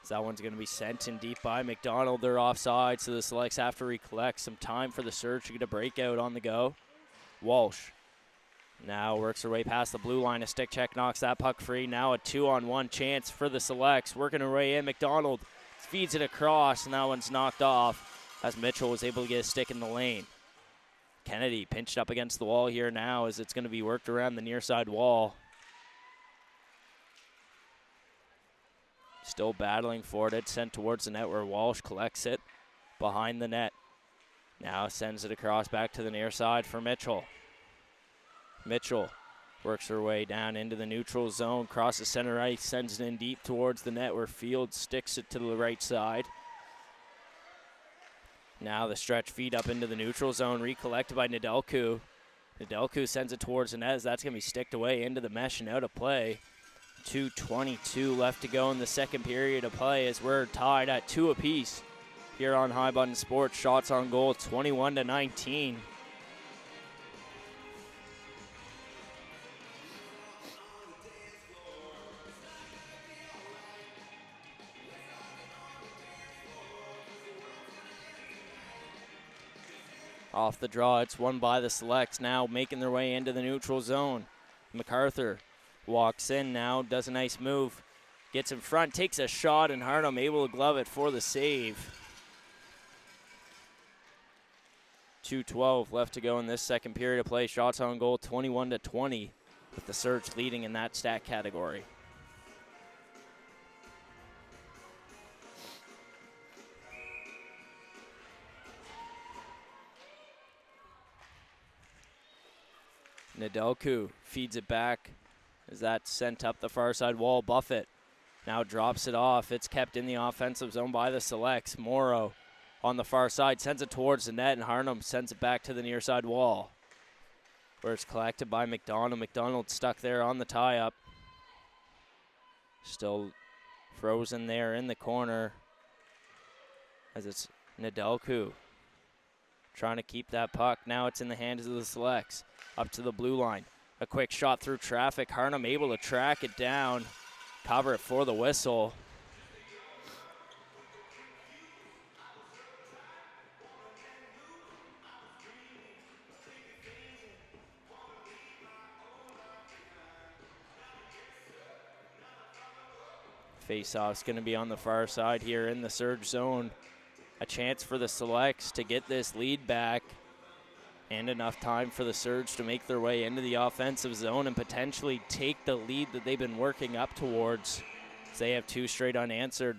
So that one's going to be sent in deep by McDonald. They're offside, so the Selects have to recollect. Some time for the Surge to get a breakout on the go. Walsh now works her way past the blue line. A stick check knocks that puck free. Now a 2-on-1 chance for the Selects. Working her way in. McDonald feeds it across, and that one's knocked off as Mitchell was able to get a stick in the lane. Kennedy pinched up against the wall here now as it's going to be worked around the near side wall. Still battling for it. It's sent towards the net where Walsh collects it behind the net. Now sends it across back to the near side for Mitchell. Mitchell works her way down into the neutral zone, crosses center ice, sends it in deep towards the net where Field sticks it to the right side. Now the stretch feed up into the neutral zone, recollected by Nedelku. Nedelku sends it towards the net as that's going to be sticked away into the mesh and out of play. 2:22 left to go in the second period of play as we're tied at 2 apiece here on High Button Sports. Shots on goal, 21-19. Off the draw, it's won by the Selects, now making their way into the neutral zone. MacArthur walks in now, does a nice move, gets in front, takes a shot, and Harnum able to glove it for the save. 2:12 left to go in this second period of play. Shots on goal 21-20, with the Surge leading in that stat category. Nedelku feeds it back as that's sent up the far side wall. Buffett now drops it off. It's kept in the offensive zone by the Selects. Morrow on the far side sends it towards the net, and Harnum sends it back to the near side wall, where it's collected by McDonald. McDonald stuck there on the tie-up. Still frozen there in the corner as it's Nedelku trying to keep that puck. Now it's in the hands of the Selects. Up to the blue line. A quick shot through traffic. Harnum able to track it down, cover it for the whistle. Face-off's going to be on the far side here in the Surge zone. A chance for the Selects to get this lead back, and enough time for the Surge to make their way into the offensive zone and potentially take the lead that they've been working up towards. As they have two straight unanswered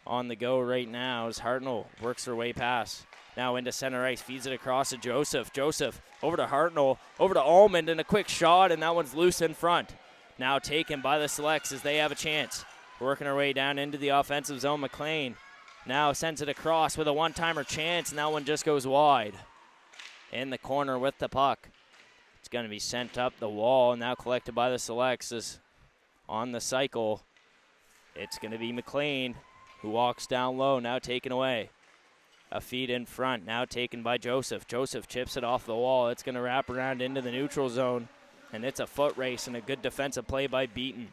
on the go right now as Hartnell works their way past. Now into center ice, feeds it across to Joseph. Joseph over to Hartnell, over to Almond, and a quick shot, and that one's loose in front. Now taken by the Selects as they have a chance. Working our way down into the offensive zone. McLean now sends it across with a one-timer chance, and that one just goes wide. In the corner with the puck. It's going to be sent up the wall, and now collected by the Selects as on the cycle. It's going to be McLean who walks down low, now taken away. A feed in front, now taken by Joseph. Joseph chips it off the wall. It's going to wrap around into the neutral zone, and it's a foot race and a good defensive play by Beaton.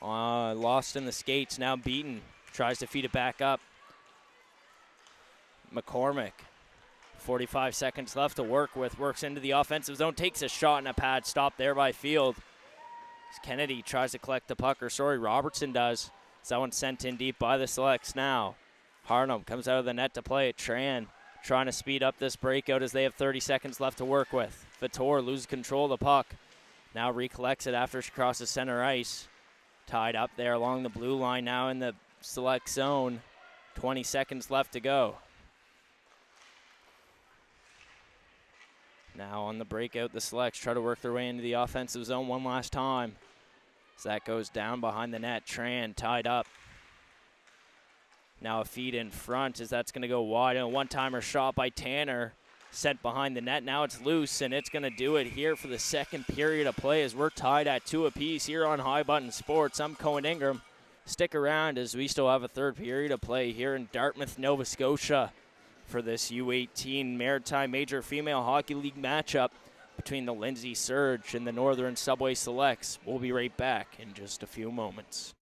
Lost in the skates, now Beaton tries to feed it back up. McCormick. 45 seconds left to work with. Works into the offensive zone. Takes a shot and a pad stop there by Field. As Kennedy tries to collect the puck. Robertson does. So that one's sent in deep by the Selects now. Harnum comes out of the net to play it. Tran trying to speed up this breakout as they have 30 seconds left to work with. Vitor loses control of the puck. Now recollects it after she crosses center ice. Tied up there along the blue line now in the Select zone. 20 seconds left to go. Now on the breakout, the Selects try to work their way into the offensive zone one last time. As that goes down behind the net. Tran tied up. Now a feed in front as that's going to go wide. And a one-timer shot by Tanner. Sent behind the net. Now it's loose, and it's going to do it here for the second period of play as we're tied at 2 apiece here on High Button Sports. I'm Cohen Ingram. Stick around as we still have a third period of play here in Dartmouth, Nova Scotia, for this U18 Maritime Major Female Hockey League matchup between the Lindsay Surge and the Northern Subway Selects. We'll be right back in just a few moments.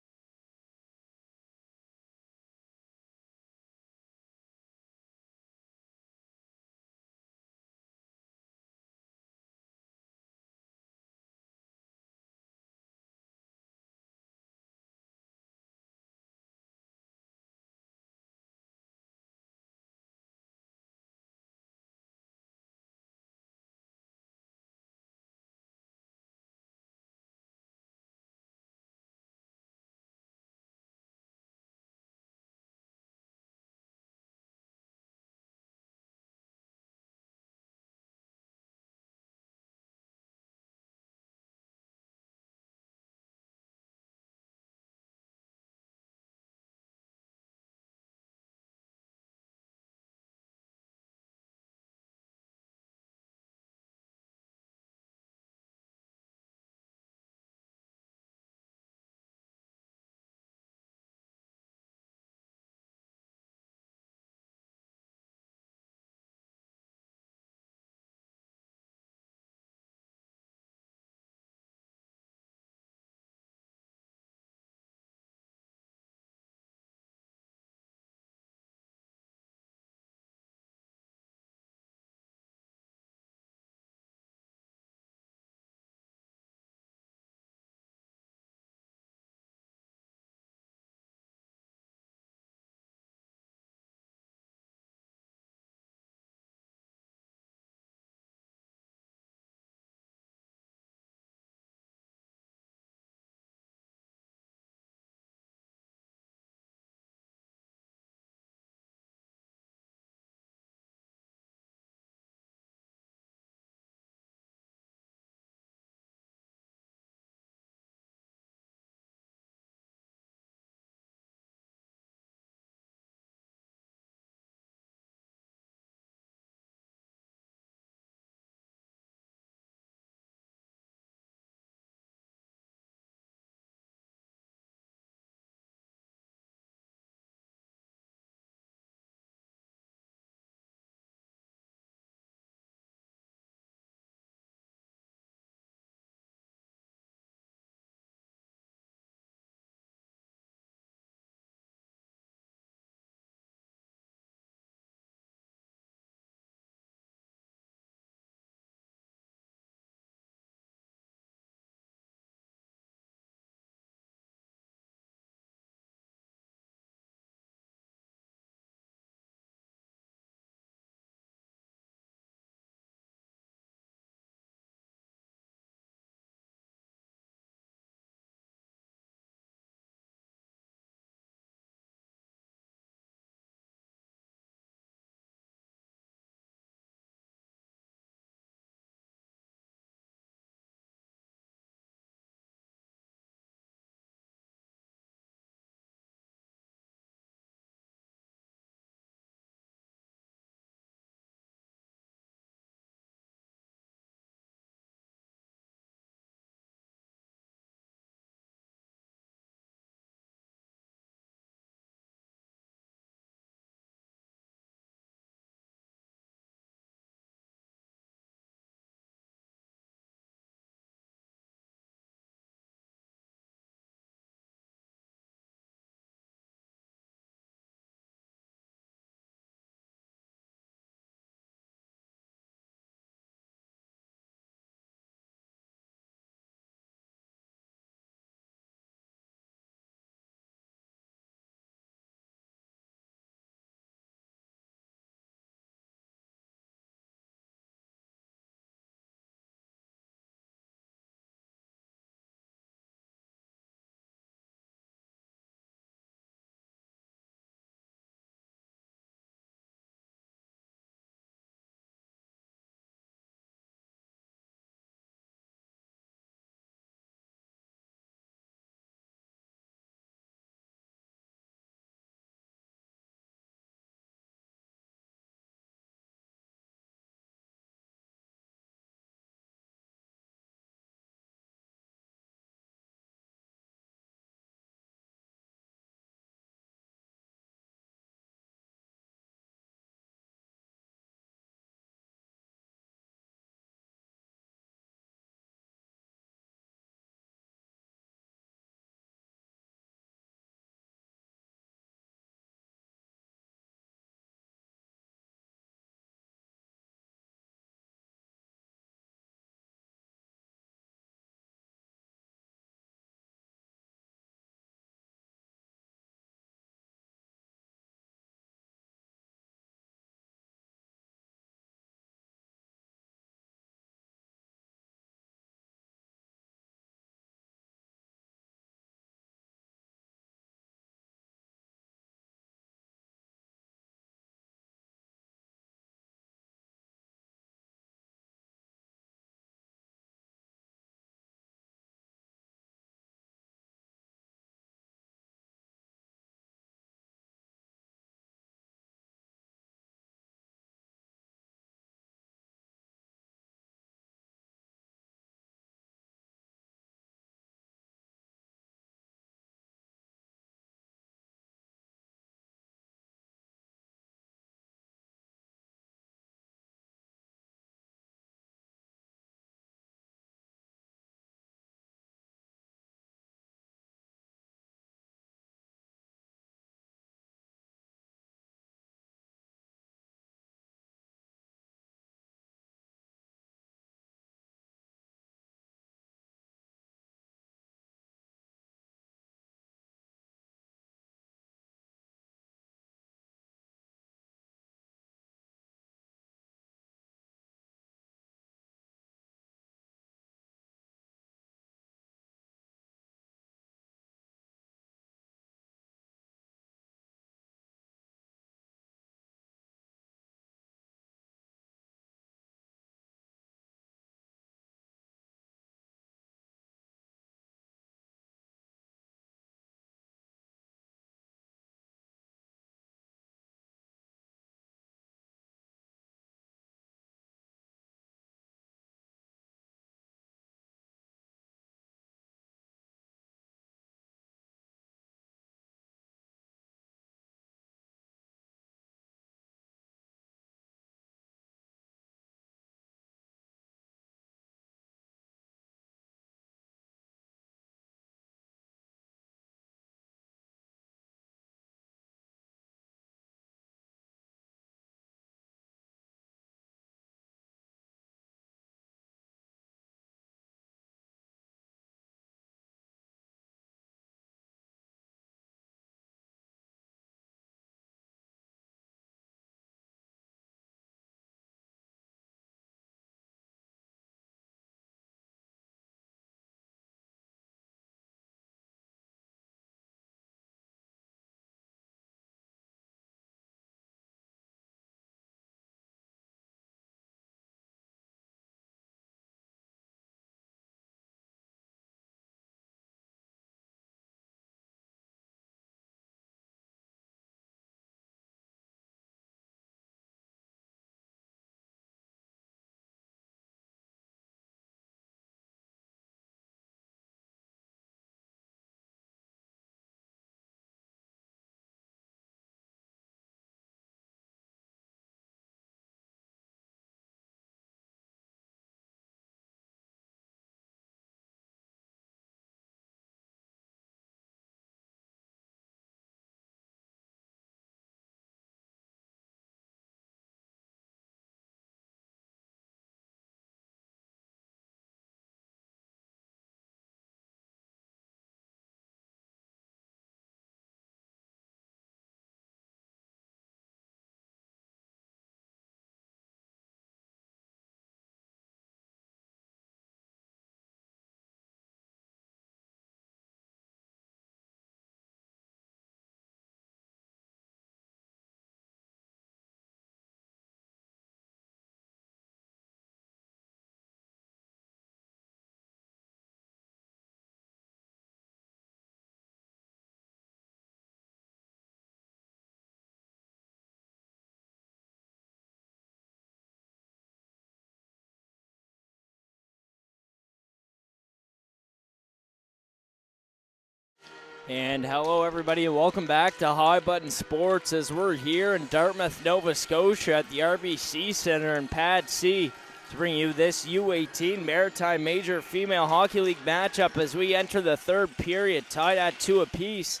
And hello, everybody, and welcome back to High Button Sports as we're here in Dartmouth, Nova Scotia at the RBC Centre in Pad C to bring you this U18 Maritime Major Female Hockey League matchup as we enter the third period, tied at 2 apiece.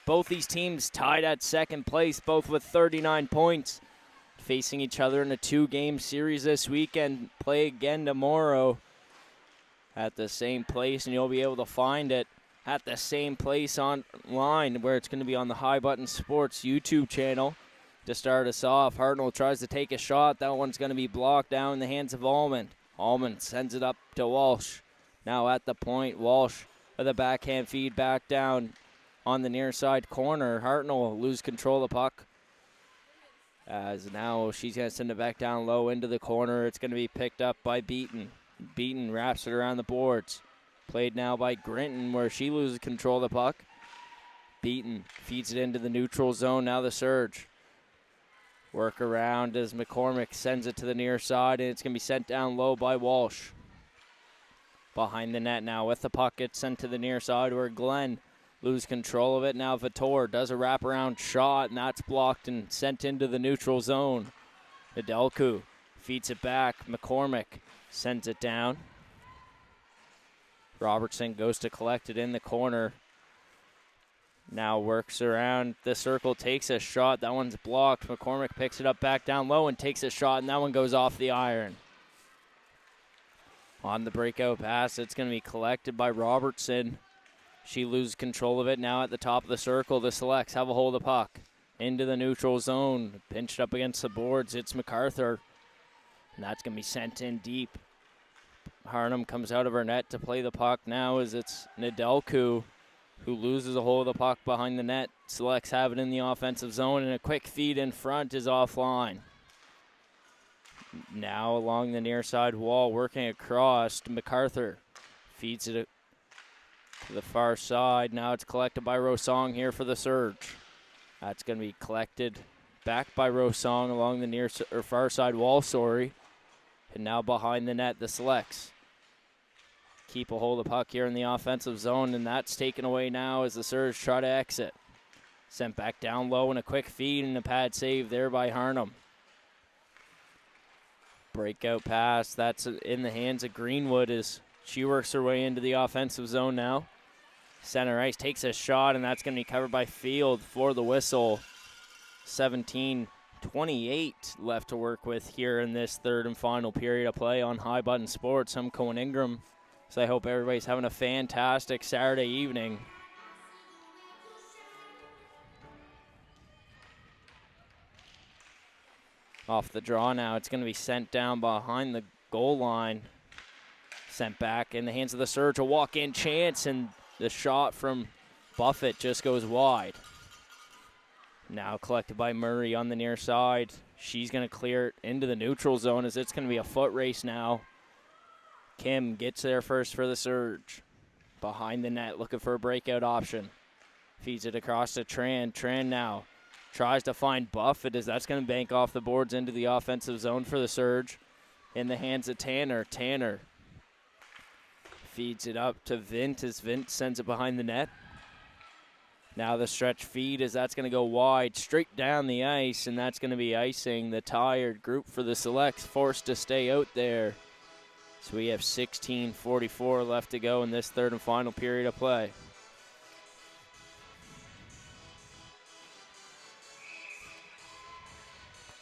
Both these teams tied at second place, both with 39 points. Facing each other in a 2-game series this weekend. Play again tomorrow at the same place, and you'll be able to find it at the same place online, where it's going to be on the High Button Sports YouTube channel. To start us off, Hartnell tries to take a shot. That one's going to be blocked down in the hands of Almond. Almond sends it up to Walsh. Now at the point, Walsh with a backhand feed back down on the near side corner. Hartnell will lose control of the puck, as now she's going to send it back down low into the corner. It's going to be picked up by Beaton. Beaton wraps it around the boards. Played now by Grinton, where she loses control of the puck. Beaton feeds it into the neutral zone. Now the surge. Work around as McCormick sends it to the near side, and it's going to be sent down low by Walsh. Behind the net now with the puck. It's sent to the near side where Glenn lose control of it. Now Vitor does a wraparound shot, and that's blocked and sent into the neutral zone. Nedelku feeds it back. McCormick sends it down. Robertson goes to collect it in the corner. Now works around the circle, takes a shot. That one's blocked. McCormick picks it up back down low and takes a shot, and that one goes off the iron. On the breakout pass, it's going to be collected by Robertson. She loses control of it now at the top of the circle. The Selects have a hold of the puck. Into the neutral zone. Pinched up against the boards. It's MacArthur. And that's going to be sent in deep. Harnham comes out of her net to play the puck now as it's Nedelku who loses a hold of the puck behind the net. Selects have it in the offensive zone, and a quick feed in front is offline. Now along the near side wall, working across to MacArthur. Feeds it to the far side. Now it's collected by Rosong here for the surge. That's going to be collected back by Rosong along the far side wall, And now behind the net, the Selects keep a hold of the puck here in the offensive zone, and that's taken away now as the Surge try to exit. Sent back down low, and a quick feed and a pad save there by Harnham. Breakout pass, that's in the hands of Greenwood as she works her way into the offensive zone now. Center ice takes a shot, and that's going to be covered by Field for the whistle. 17-28 left to work with here in this third and final period of play on High Button Sports. I'm Cohen Ingram, so I hope everybody's having a fantastic Saturday evening. Off the draw now, it's going to be sent down behind the goal line. Sent back in the hands of the Surge, a walk-in chance, and the shot from Buffett just goes wide. Now collected by Murray on the near side. She's going to clear it into the neutral zone as it's going to be a foot race now. Kim gets there first for the Surge. Behind the net, looking for a breakout option. Feeds it across to Tran. Tran now tries to find Buffett as that's going to bank off the boards into the offensive zone for the Surge. In the hands of Tanner. Tanner feeds it up to Vint as Vint sends it behind the net. Now the stretch feed as that's going to go wide, straight down the ice, and that's going to be icing. The tired group for the Selects forced to stay out there. So we have 16:44 left to go in this third and final period of play.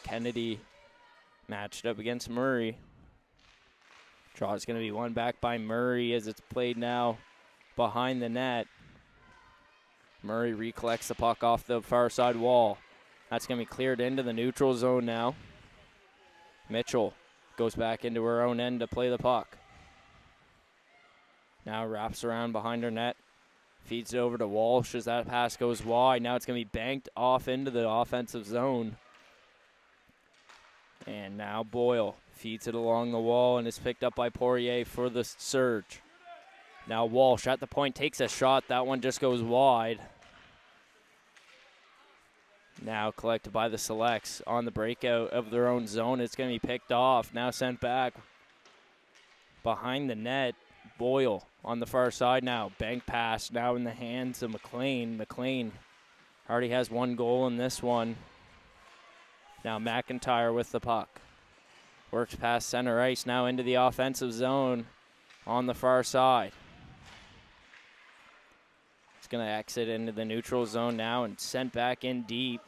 Kennedy matched up against Murray. Draw is going to be won back by Murray as it's played now behind the net. Murray recollects the puck off the far side wall. That's going to be cleared into the neutral zone now. Mitchell goes back into her own end to play the puck. Now wraps around behind her net. Feeds it over to Walsh as that pass goes wide. Now it's going to be banked off into the offensive zone. And now Boyle feeds it along the wall and is picked up by Poirier for the Surge. Now Walsh at the point takes a shot. That one just goes wide. Now collected by the Selects on the breakout of their own zone. It's going to be picked off. Now sent back behind the net. Boyle on the far side now. Bank pass now in the hands of McLean. McLean already has 1 goal in this one. Now McIntyre with the puck. Works past center ice now into the offensive zone on the far side. It's going to exit into the neutral zone now and sent back in deep.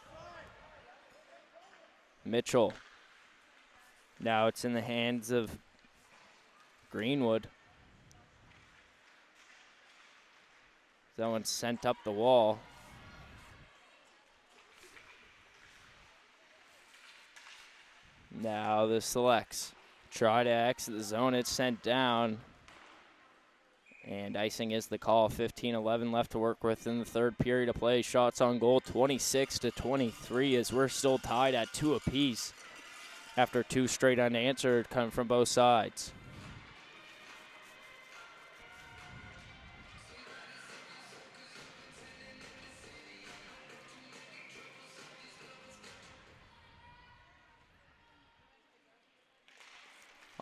Mitchell. Now it's in the hands of Greenwood. That one's sent up the wall. Now the Selects try to exit the zone. It's sent down. And icing is the call. 15-11 left to work with in the third period of play. Shots on goal 26-23 as we're still tied at 2 apiece after 2 straight unanswered come from both sides.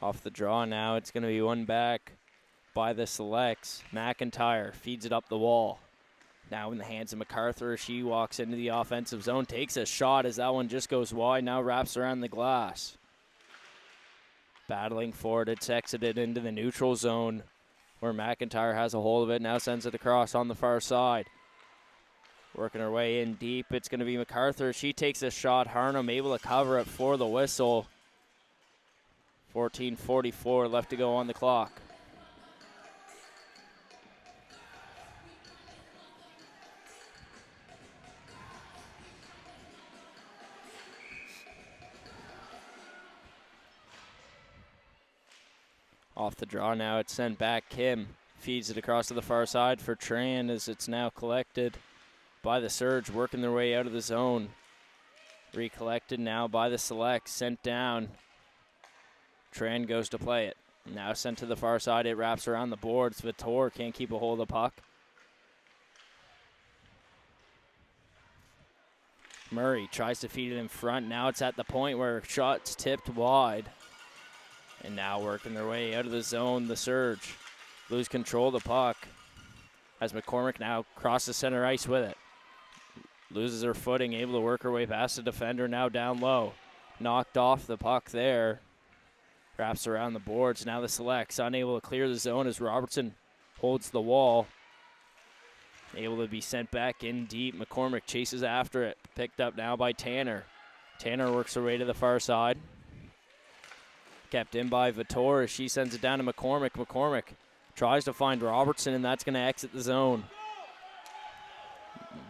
Off the draw now, it's going to be one back by the Selects. McIntyre feeds it up the wall. Now in the hands of MacArthur. She walks into the offensive zone, takes a shot as that one just goes wide, now wraps around the glass. Battling for it, it's exited into the neutral zone where McIntyre has a hold of it, now sends it across on the far side. Working her way in deep, it's going to be MacArthur. She takes a shot, Harnham able to cover it for the whistle. 14:44 left to go on the clock. Off the draw now, it's sent back. Kim feeds it across to the far side for Tran as it's now collected by the Surge, working their way out of the zone. Recollected now by the Select, sent down. Tran goes to play it. Now sent to the far side, it wraps around the boards. Vitor can't keep a hold of the puck. Murray tries to feed it in front. Now it's at the point where shot's tipped wide. And now working their way out of the zone, the Surge lose control of the puck as McCormick now crosses center ice with it. Loses her footing, able to work her way past the defender, now down low. Knocked off the puck there. Wraps around the boards. Now the Selects unable to clear the zone as Robertson holds the wall. Able to be sent back in deep. McCormick chases after it. Picked up now by Tanner. Tanner works her way to the far side. Kept in by Vitor as she sends it down to McCormick. McCormick tries to find Robertson, and that's going to exit the zone.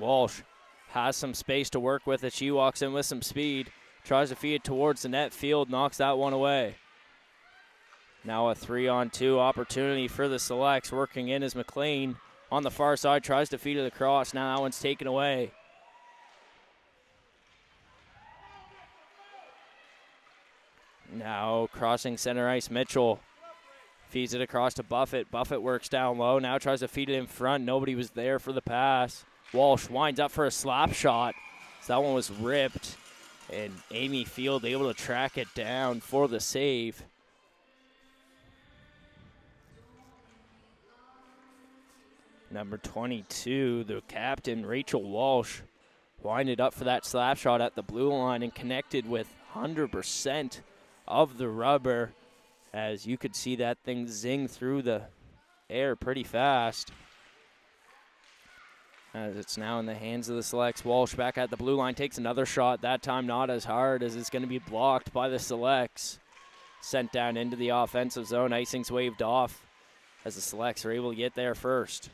Walsh has some space to work with as she walks in with some speed. Tries to feed it towards the net. Field knocks that one away. Now a 3-on-2 opportunity for the Selects. Working in as McLean on the far side tries to feed it across. Now that one's taken away. Now crossing center ice, Mitchell feeds it across to Buffett. Buffett works down low. Now tries to feed it in front. Nobody was there for the pass. Walsh winds up for a slap shot. So that one was ripped. And Amy Field able to track it down for the save. Number 22, the captain, Rachel Walsh, winded up for that slap shot at the blue line and connected with 100% of the rubber, as you could see that thing zing through the air pretty fast. As it's now in the hands of the Selects. Walsh back at the blue line, takes another shot, that time not as hard as it's going to be blocked by the Selects. Sent down into the offensive zone, icing's waved off as the Selects are able to get there first.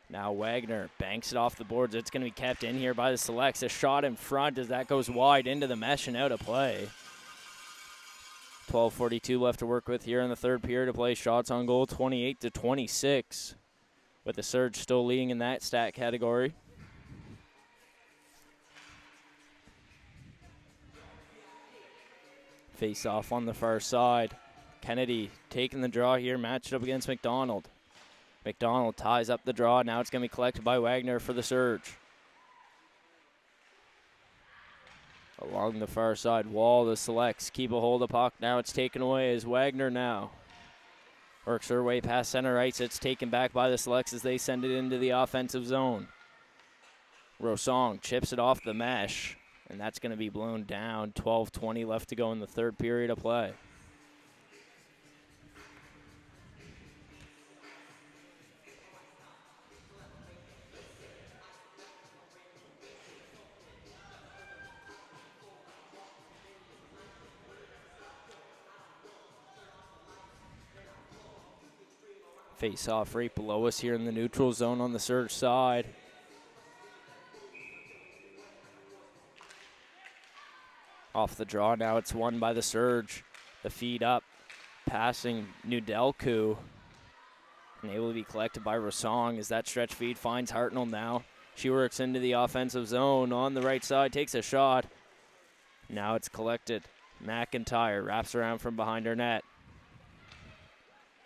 Now Wagner banks it off the boards. It's going to be kept in here by the Selects. A shot in front as that goes wide into the mesh and out of play. 12:42 left to work with here in the third period of play. Shots on goal 28-26, with the Surge still leading in that stat category. Face off on the far side. Kennedy taking the draw here, matched up against McDonald. McDonald ties up the draw. Now it's going to be collected by Wagner for the Surge. Along the far side wall, the Selects keep a hold of puck. Now it's taken away as Wagner now Works her way past center ice. It's taken back by the Selects as they send it into the offensive zone. Rosong chips it off the mesh, and that's going to be blown down. 12:20 left to go in the third period of play. Face off right below us here in the neutral zone on the Surge side. Off the draw now, it's won by the Surge. The feed up, passing Nudelku. And able to be collected by Rosong as that stretch feed finds Hartnell now. She works into the offensive zone on the right side, takes a shot. Now it's collected. McIntyre wraps around from behind her net.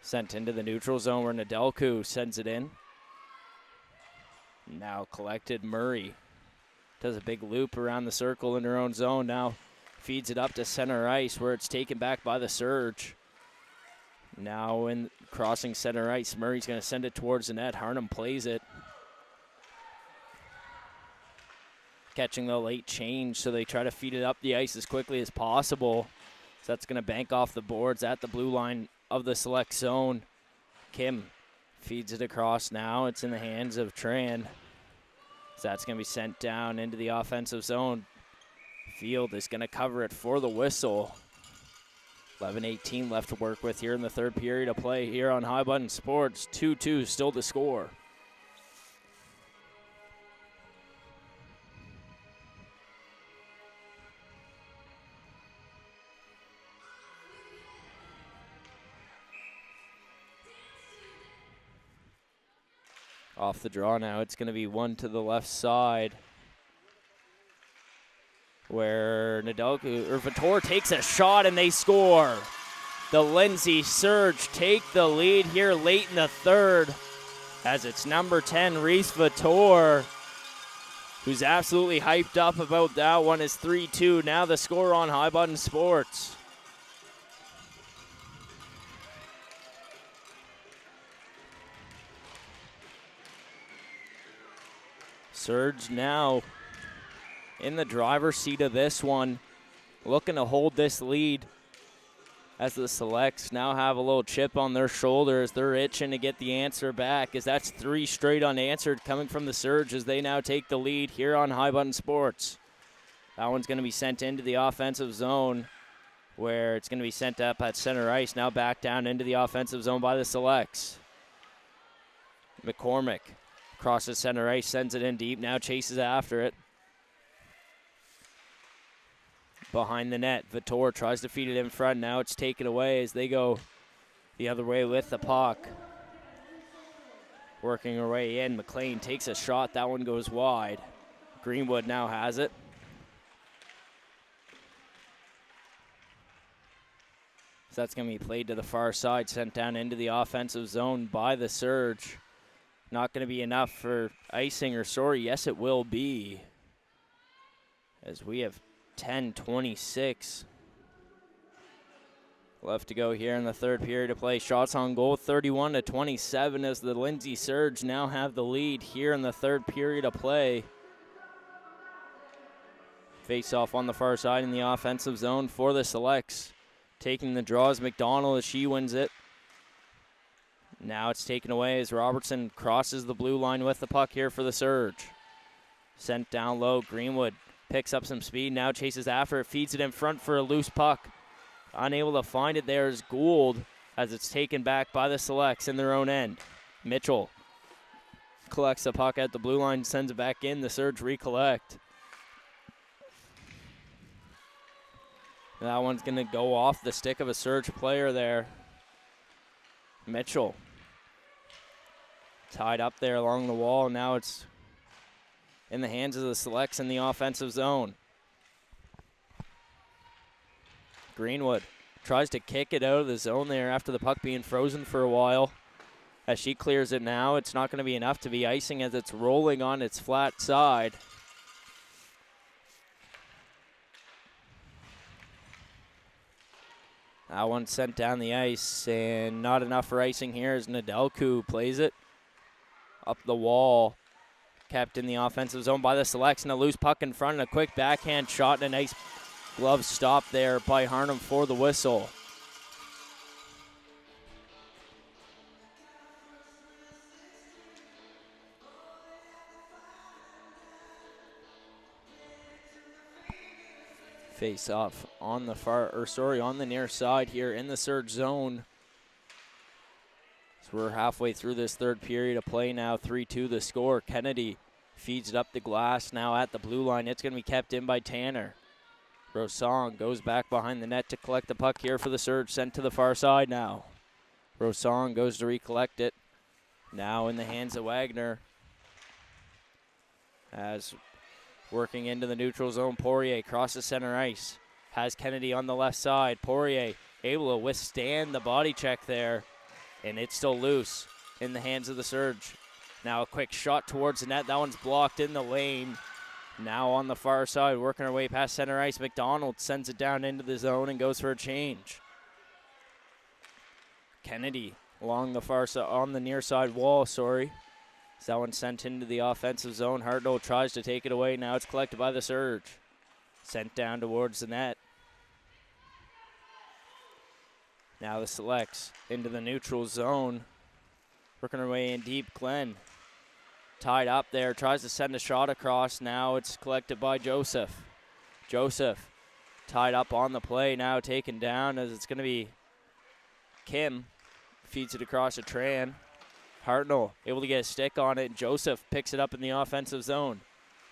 Sent into the neutral zone where Nedelku sends it in. Now collected. Murray does a big loop around the circle in her own zone. Now feeds it up to center ice where it's taken back by the Surge. Now in crossing center ice, Murray's going to send it towards the net. Harnham plays it. Catching the late change, so they try to feed it up the ice as quickly as possible. So that's going to bank off the boards at the blue line of the Select zone. Kim feeds it across now. It's in the hands of Tran. So that's going to be sent down into the offensive zone. Field is going to cover it for the whistle. 11:18 left to work with here in the third period of play here on High Button Sports. 2-2 still to score. Off the draw now, it's going to be one to the left side where Vitor takes a shot and they score. The Lindsay Surge take the lead here late in the third as it's number 10, Reese Vitor, who's absolutely hyped up about that one. Is 3-2. Now the score on High Button Sports. Surge now in the driver's seat of this one, looking to hold this lead as the Selects now have a little chip on their shoulder as they're itching to get the answer back, as that's 3 straight unanswered coming from the Surge as they now take the lead here on High Button Sports. That one's going to be sent into the offensive zone where it's going to be sent up at center ice, now back down into the offensive zone by the Selects. McCormick crosses center ice, sends it in deep, now chases after it. Behind the net, Vitor tries to feed it in front. Now it's taken away as they go the other way with the puck. Working her way in, McLean takes a shot. That one goes wide. Greenwood now has it. So that's going to be played to the far side, sent down into the offensive zone by the Surge. Not going to be enough for icing or sorry. Yes, it will be, as we have 10:26 left to go here in the third period of play. Shots on goal, 31-27, as the Lindsay Surge now have the lead here in the third period of play. Face off on the far side in the offensive zone for the Selects. Taking the draws, McDonald as she wins it. Now it's taken away as Robertson crosses the blue line with the puck here for the Surge. Sent down low, Greenwood picks up some speed, now chases after it, feeds it in front for a loose puck. Unable to find it there is Gould as it's taken back by the Selects in their own end. Mitchell collects the puck at the blue line, sends it back in, the Surge recollect. That one's going to go off the stick of a Surge player there. Mitchell tied up there along the wall. Now it's in the hands of the Selects in the offensive zone. Greenwood tries to kick it out of the zone there after the puck being frozen for a while. As she clears it now, it's not going to be enough to be icing as it's rolling on its flat side. That one sent down the ice, and not enough for icing here as Nedelku plays it up the wall. Kept in the offensive zone by the Selects, and a loose puck in front, and a quick backhand shot, and a nice glove stop there by Harnum for the whistle. Face off on the on the near side here in the Surge zone. So we're halfway through this third period of play now. 3-2 the score. Kennedy feeds it up the glass now at the blue line. It's going to be kept in by Tanner. Rosong goes back behind the net to collect the puck here for the Surge. Sent to the far side now. Rosong goes to recollect it. Now in the hands of Wagner. As working into the neutral zone, Poirier crosses center ice. Has Kennedy on the left side. Poirier able to withstand the body check there. And it's still loose in the hands of the Surge. Now a quick shot towards the net. That one's blocked in the lane. Now on the far side, working our way past center ice. McDonald sends it down into the zone and goes for a change. Kennedy along the far side, on the near side wall, That one sent into the offensive zone. Hartnell tries to take it away. Now it's collected by the Surge. Sent down towards the net. Now the Selects into the neutral zone. Working her way in deep. Glenn tied up there. Tries to send a shot across. Now it's collected by Joseph. Joseph tied up on the play. Now taken down as it's going to be Kim. Feeds it across to Tran. Hartnell able to get a stick on it. Joseph picks it up in the offensive zone.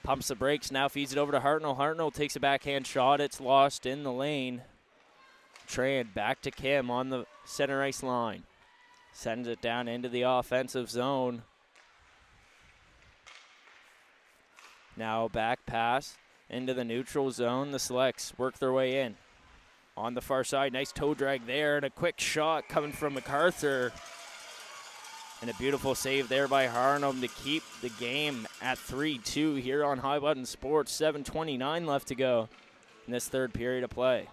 Pumps the brakes. Now feeds it over to Hartnell. Hartnell takes a backhand shot. It's lost in the lane. Tran back to Kim on the center ice line. Sends it down into the offensive zone. Now back pass into the neutral zone. The Selects work their way in. On the far side, nice toe drag there, and a quick shot coming from MacArthur. And a beautiful save there by Harnum to keep the game at 3-2 here on High Button Sports. 7:29 left to go in this third period of play.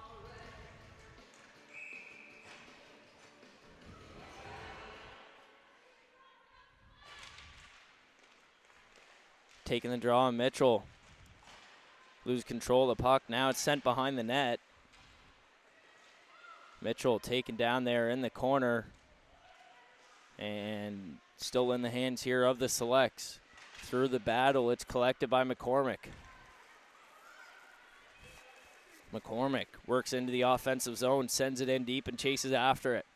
Taking the draw, Mitchell. Lose control of the puck. Now it's sent behind the net. Mitchell taken down there in the corner. And still in the hands here of the Selects. Through the battle, it's collected by McCormick. McCormick works into the offensive zone, sends it in deep and chases after it.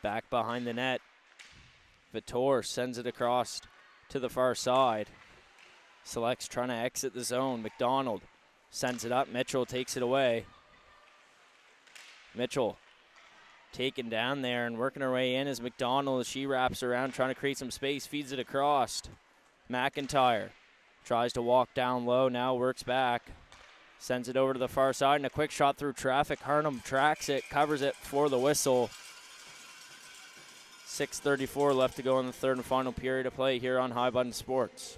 Back behind the net. Vitor sends it across to the far side. Selects trying to exit the zone. McDonald sends it up. Mitchell takes it away. Mitchell taken down there and working her way in as McDonald, as she wraps around, trying to create some space, feeds it across. McIntyre tries to walk down low, now works back. Sends it over to the far side, and a quick shot through traffic. Harnum tracks it, covers it for the whistle. 6:34 left to go in the third and final period of play here on High Button Sports.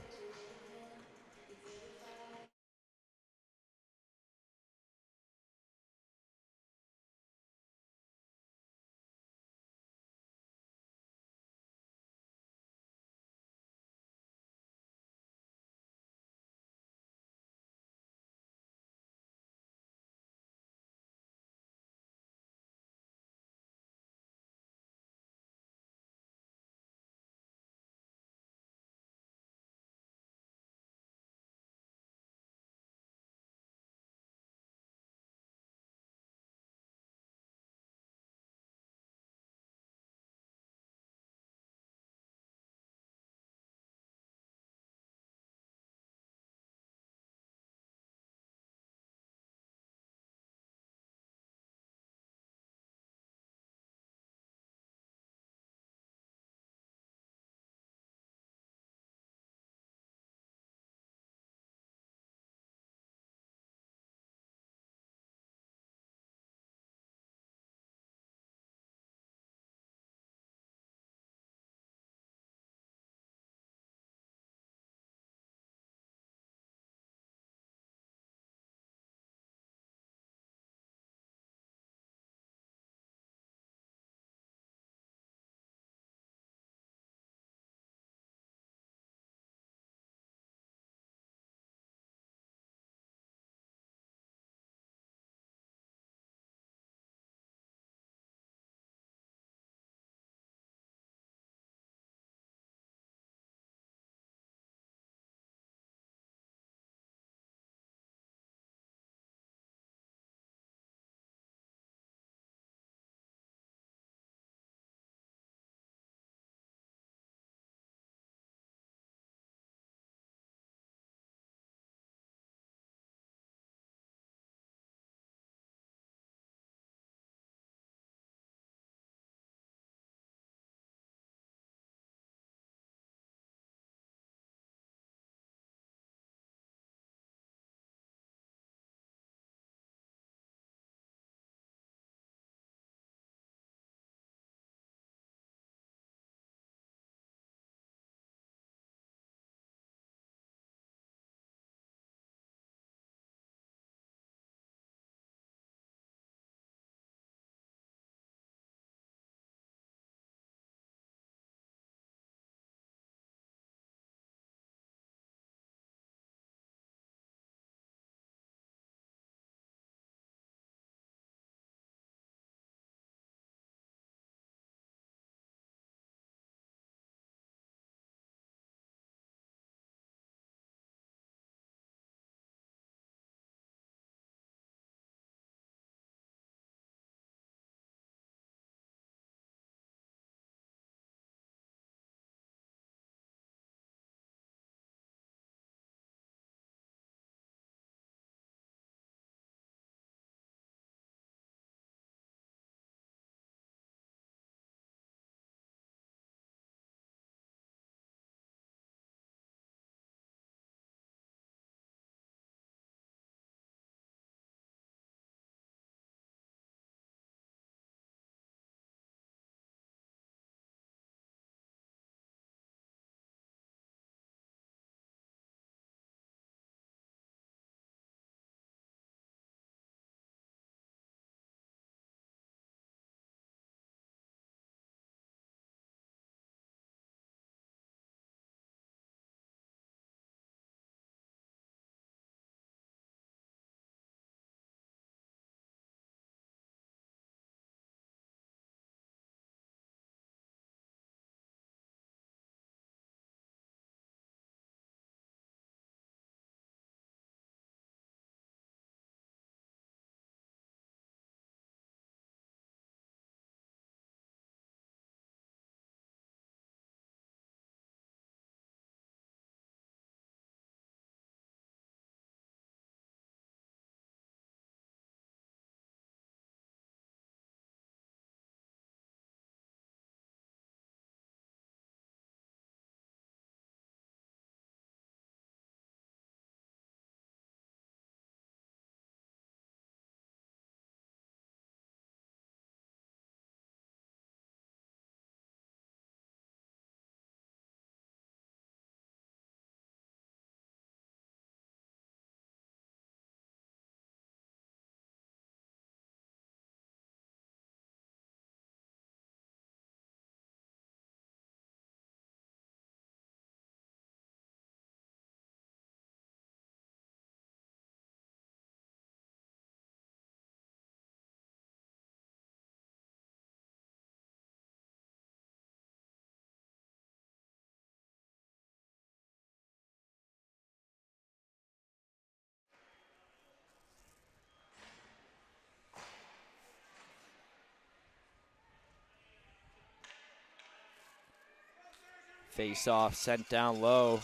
Face off, sent down low.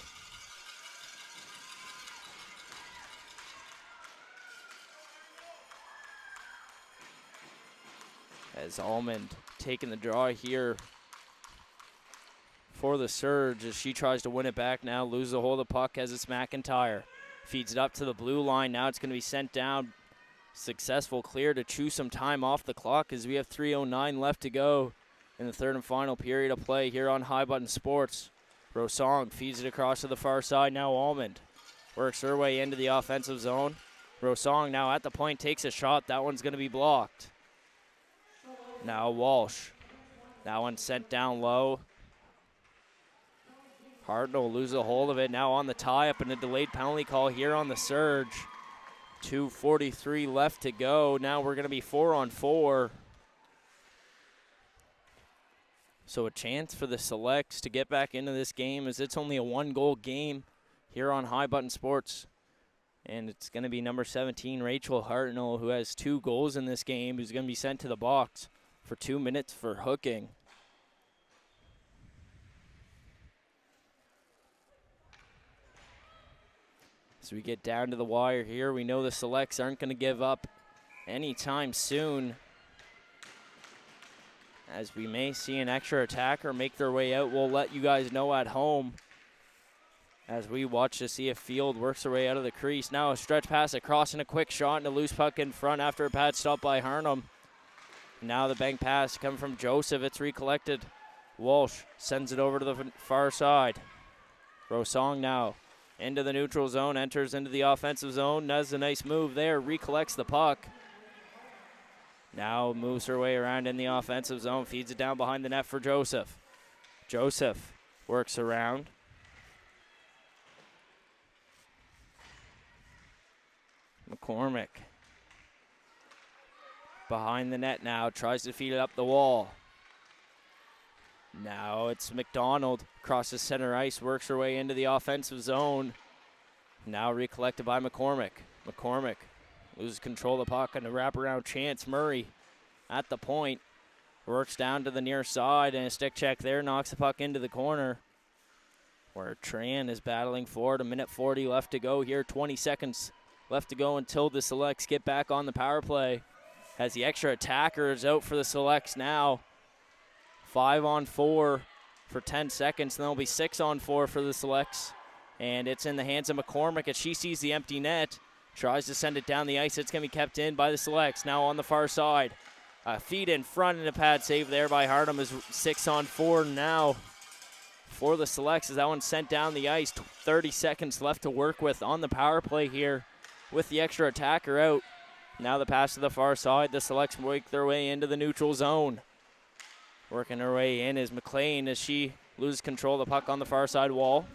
As Almond taking the draw here for the Surge as she tries to win it back now. Loses the hold of the puck as it's McIntyre. Feeds it up to the blue line. Now it's going to be sent down. Successful clear to chew some time off the clock as we have 3:09 left to go in the third and final period of play here on High Button Sports. Rosong feeds it across to the far side. Now Almond works her way into the offensive zone. Rosong now at the point takes a shot. That one's going to be blocked. Now Walsh. That one sent down low. Hartnell loses a hold of it. Now on the tie-up and a delayed penalty call here on the Surge. 2:43 left to go. Now we're going to be 4-on-4. So a chance for the Selects to get back into this game as it's only a one-goal game here on High Button Sports. And it's going to be number 17, Rachel Hartnell, who has 2 goals in this game, who's going to be sent to the box for 2 minutes for hooking. As we get down to the wire here, we know the Selects aren't going to give up anytime soon, as we may see an extra attacker make their way out. We'll let you guys know at home as we watch to see if Field works their way out of the crease. Now a stretch pass across and a quick shot and a loose puck in front after a pad stop by Harnham. Now the bank pass coming from Joseph. It's recollected. Walsh sends it over to the far side. Rosong now into the neutral zone, enters into the offensive zone. Does a nice move there, recollects the puck. Now moves her way around in the offensive zone, feeds it down behind the net for Joseph. Joseph works around. McCormick behind the net now, tries to feed it up the wall. Now it's McDonald across the center ice, works her way into the offensive zone. Now recollected by McCormick. McCormick loses control of the puck and a wraparound chance. Murray at the point, works down to the near side and a stick check there, knocks the puck into the corner where Tran is battling for it. 1:40 left to go here, 20 seconds left to go until the Selects get back on the power play. As the extra attacker is out for the Selects now. 5-on-4 for 10 seconds. Then it'll be 6-on-4 for the Selects. And it's in the hands of McCormick as she sees the empty net. Tries to send it down the ice. It's going to be kept in by the Selects. Now on the far side. Feed in front and a pad save there by Harnham is 6-on-4 now for the Selects as that one sent down the ice. 30 seconds left to work with on the power play here with the extra attacker out. Now the pass to the far side. The Selects work their way into the neutral zone. Working her way in is McLean as she loses control of the puck on the far side wall.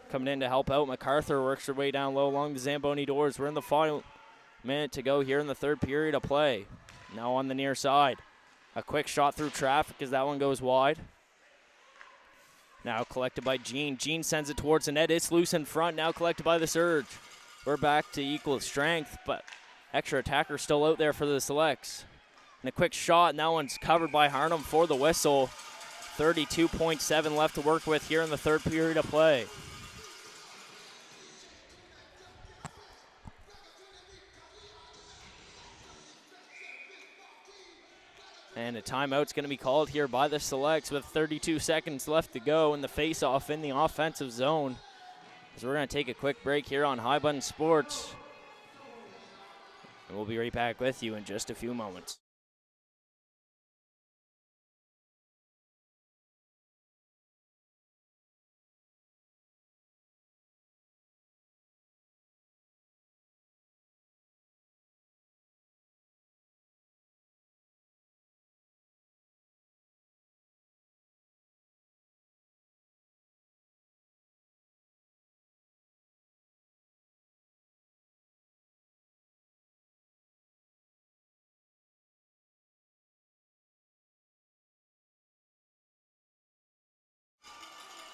Coming in to help out, MacArthur works her way down low along the Zamboni doors. We're in the final minute to go here in the third period of play. Now on the near side. A quick shot through traffic as that one goes wide. Now collected by Jean. Jean sends it towards the net. It's loose in front. Now collected by the Surge. We're back to equal strength, but extra attacker still out there for the Selects. And a quick shot, and that one's covered by Harnham for the whistle. 32.7 left to work with here in the third period of play. And a timeout's going to be called here by the Selects with 32 seconds left to go in the face-off in the offensive zone. So we're going to take a quick break here on High Button Sports. And we'll be right back with you in just a few moments.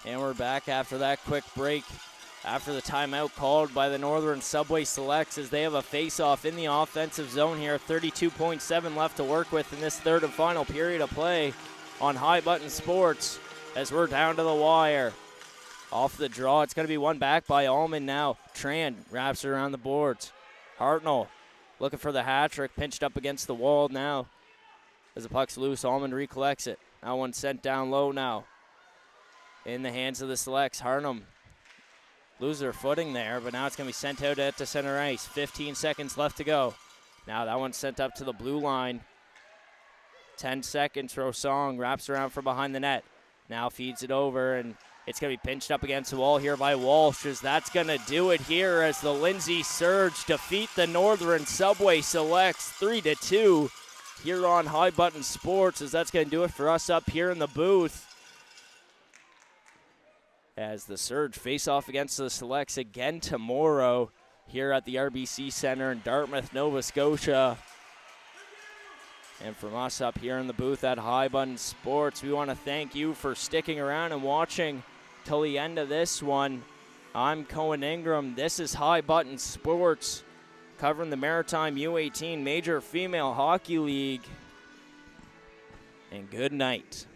And we're back after that quick break, after the timeout called by the Northern Subway Selects as they have a face-off in the offensive zone here. 32.7 left to work with in this third and final period of play on High Button Sports as we're down to the wire. Off the draw, it's going to be won back by Allman now. Tran wraps it around the boards. Hartnell looking for the hat trick, pinched up against the wall now. As the puck's loose, Allman recollects it. That one sent down low now. In the hands of the Selects. Hartnell lose their footing there, but now it's going to be sent out to center ice. 15 seconds left to go. Now that one's sent up to the blue line. 10 seconds, Rosong wraps around from behind the net. Now feeds it over, and it's going to be pinched up against the wall here by Walsh, as that's going to do it here as the Lindsay Surge defeat the Northern Subway Selects 3-2 here on High Button Sports, as that's going to do it for us up here in the booth. As the Surge face off against the Selects again tomorrow here at the RBC Center in Dartmouth, Nova Scotia. And from us up here in the booth at High Button Sports, we want to thank you for sticking around and watching till the end of this one. I'm Cohen Ingram. This is High Button Sports, covering the Maritime U18 Major Female Hockey League. And good night.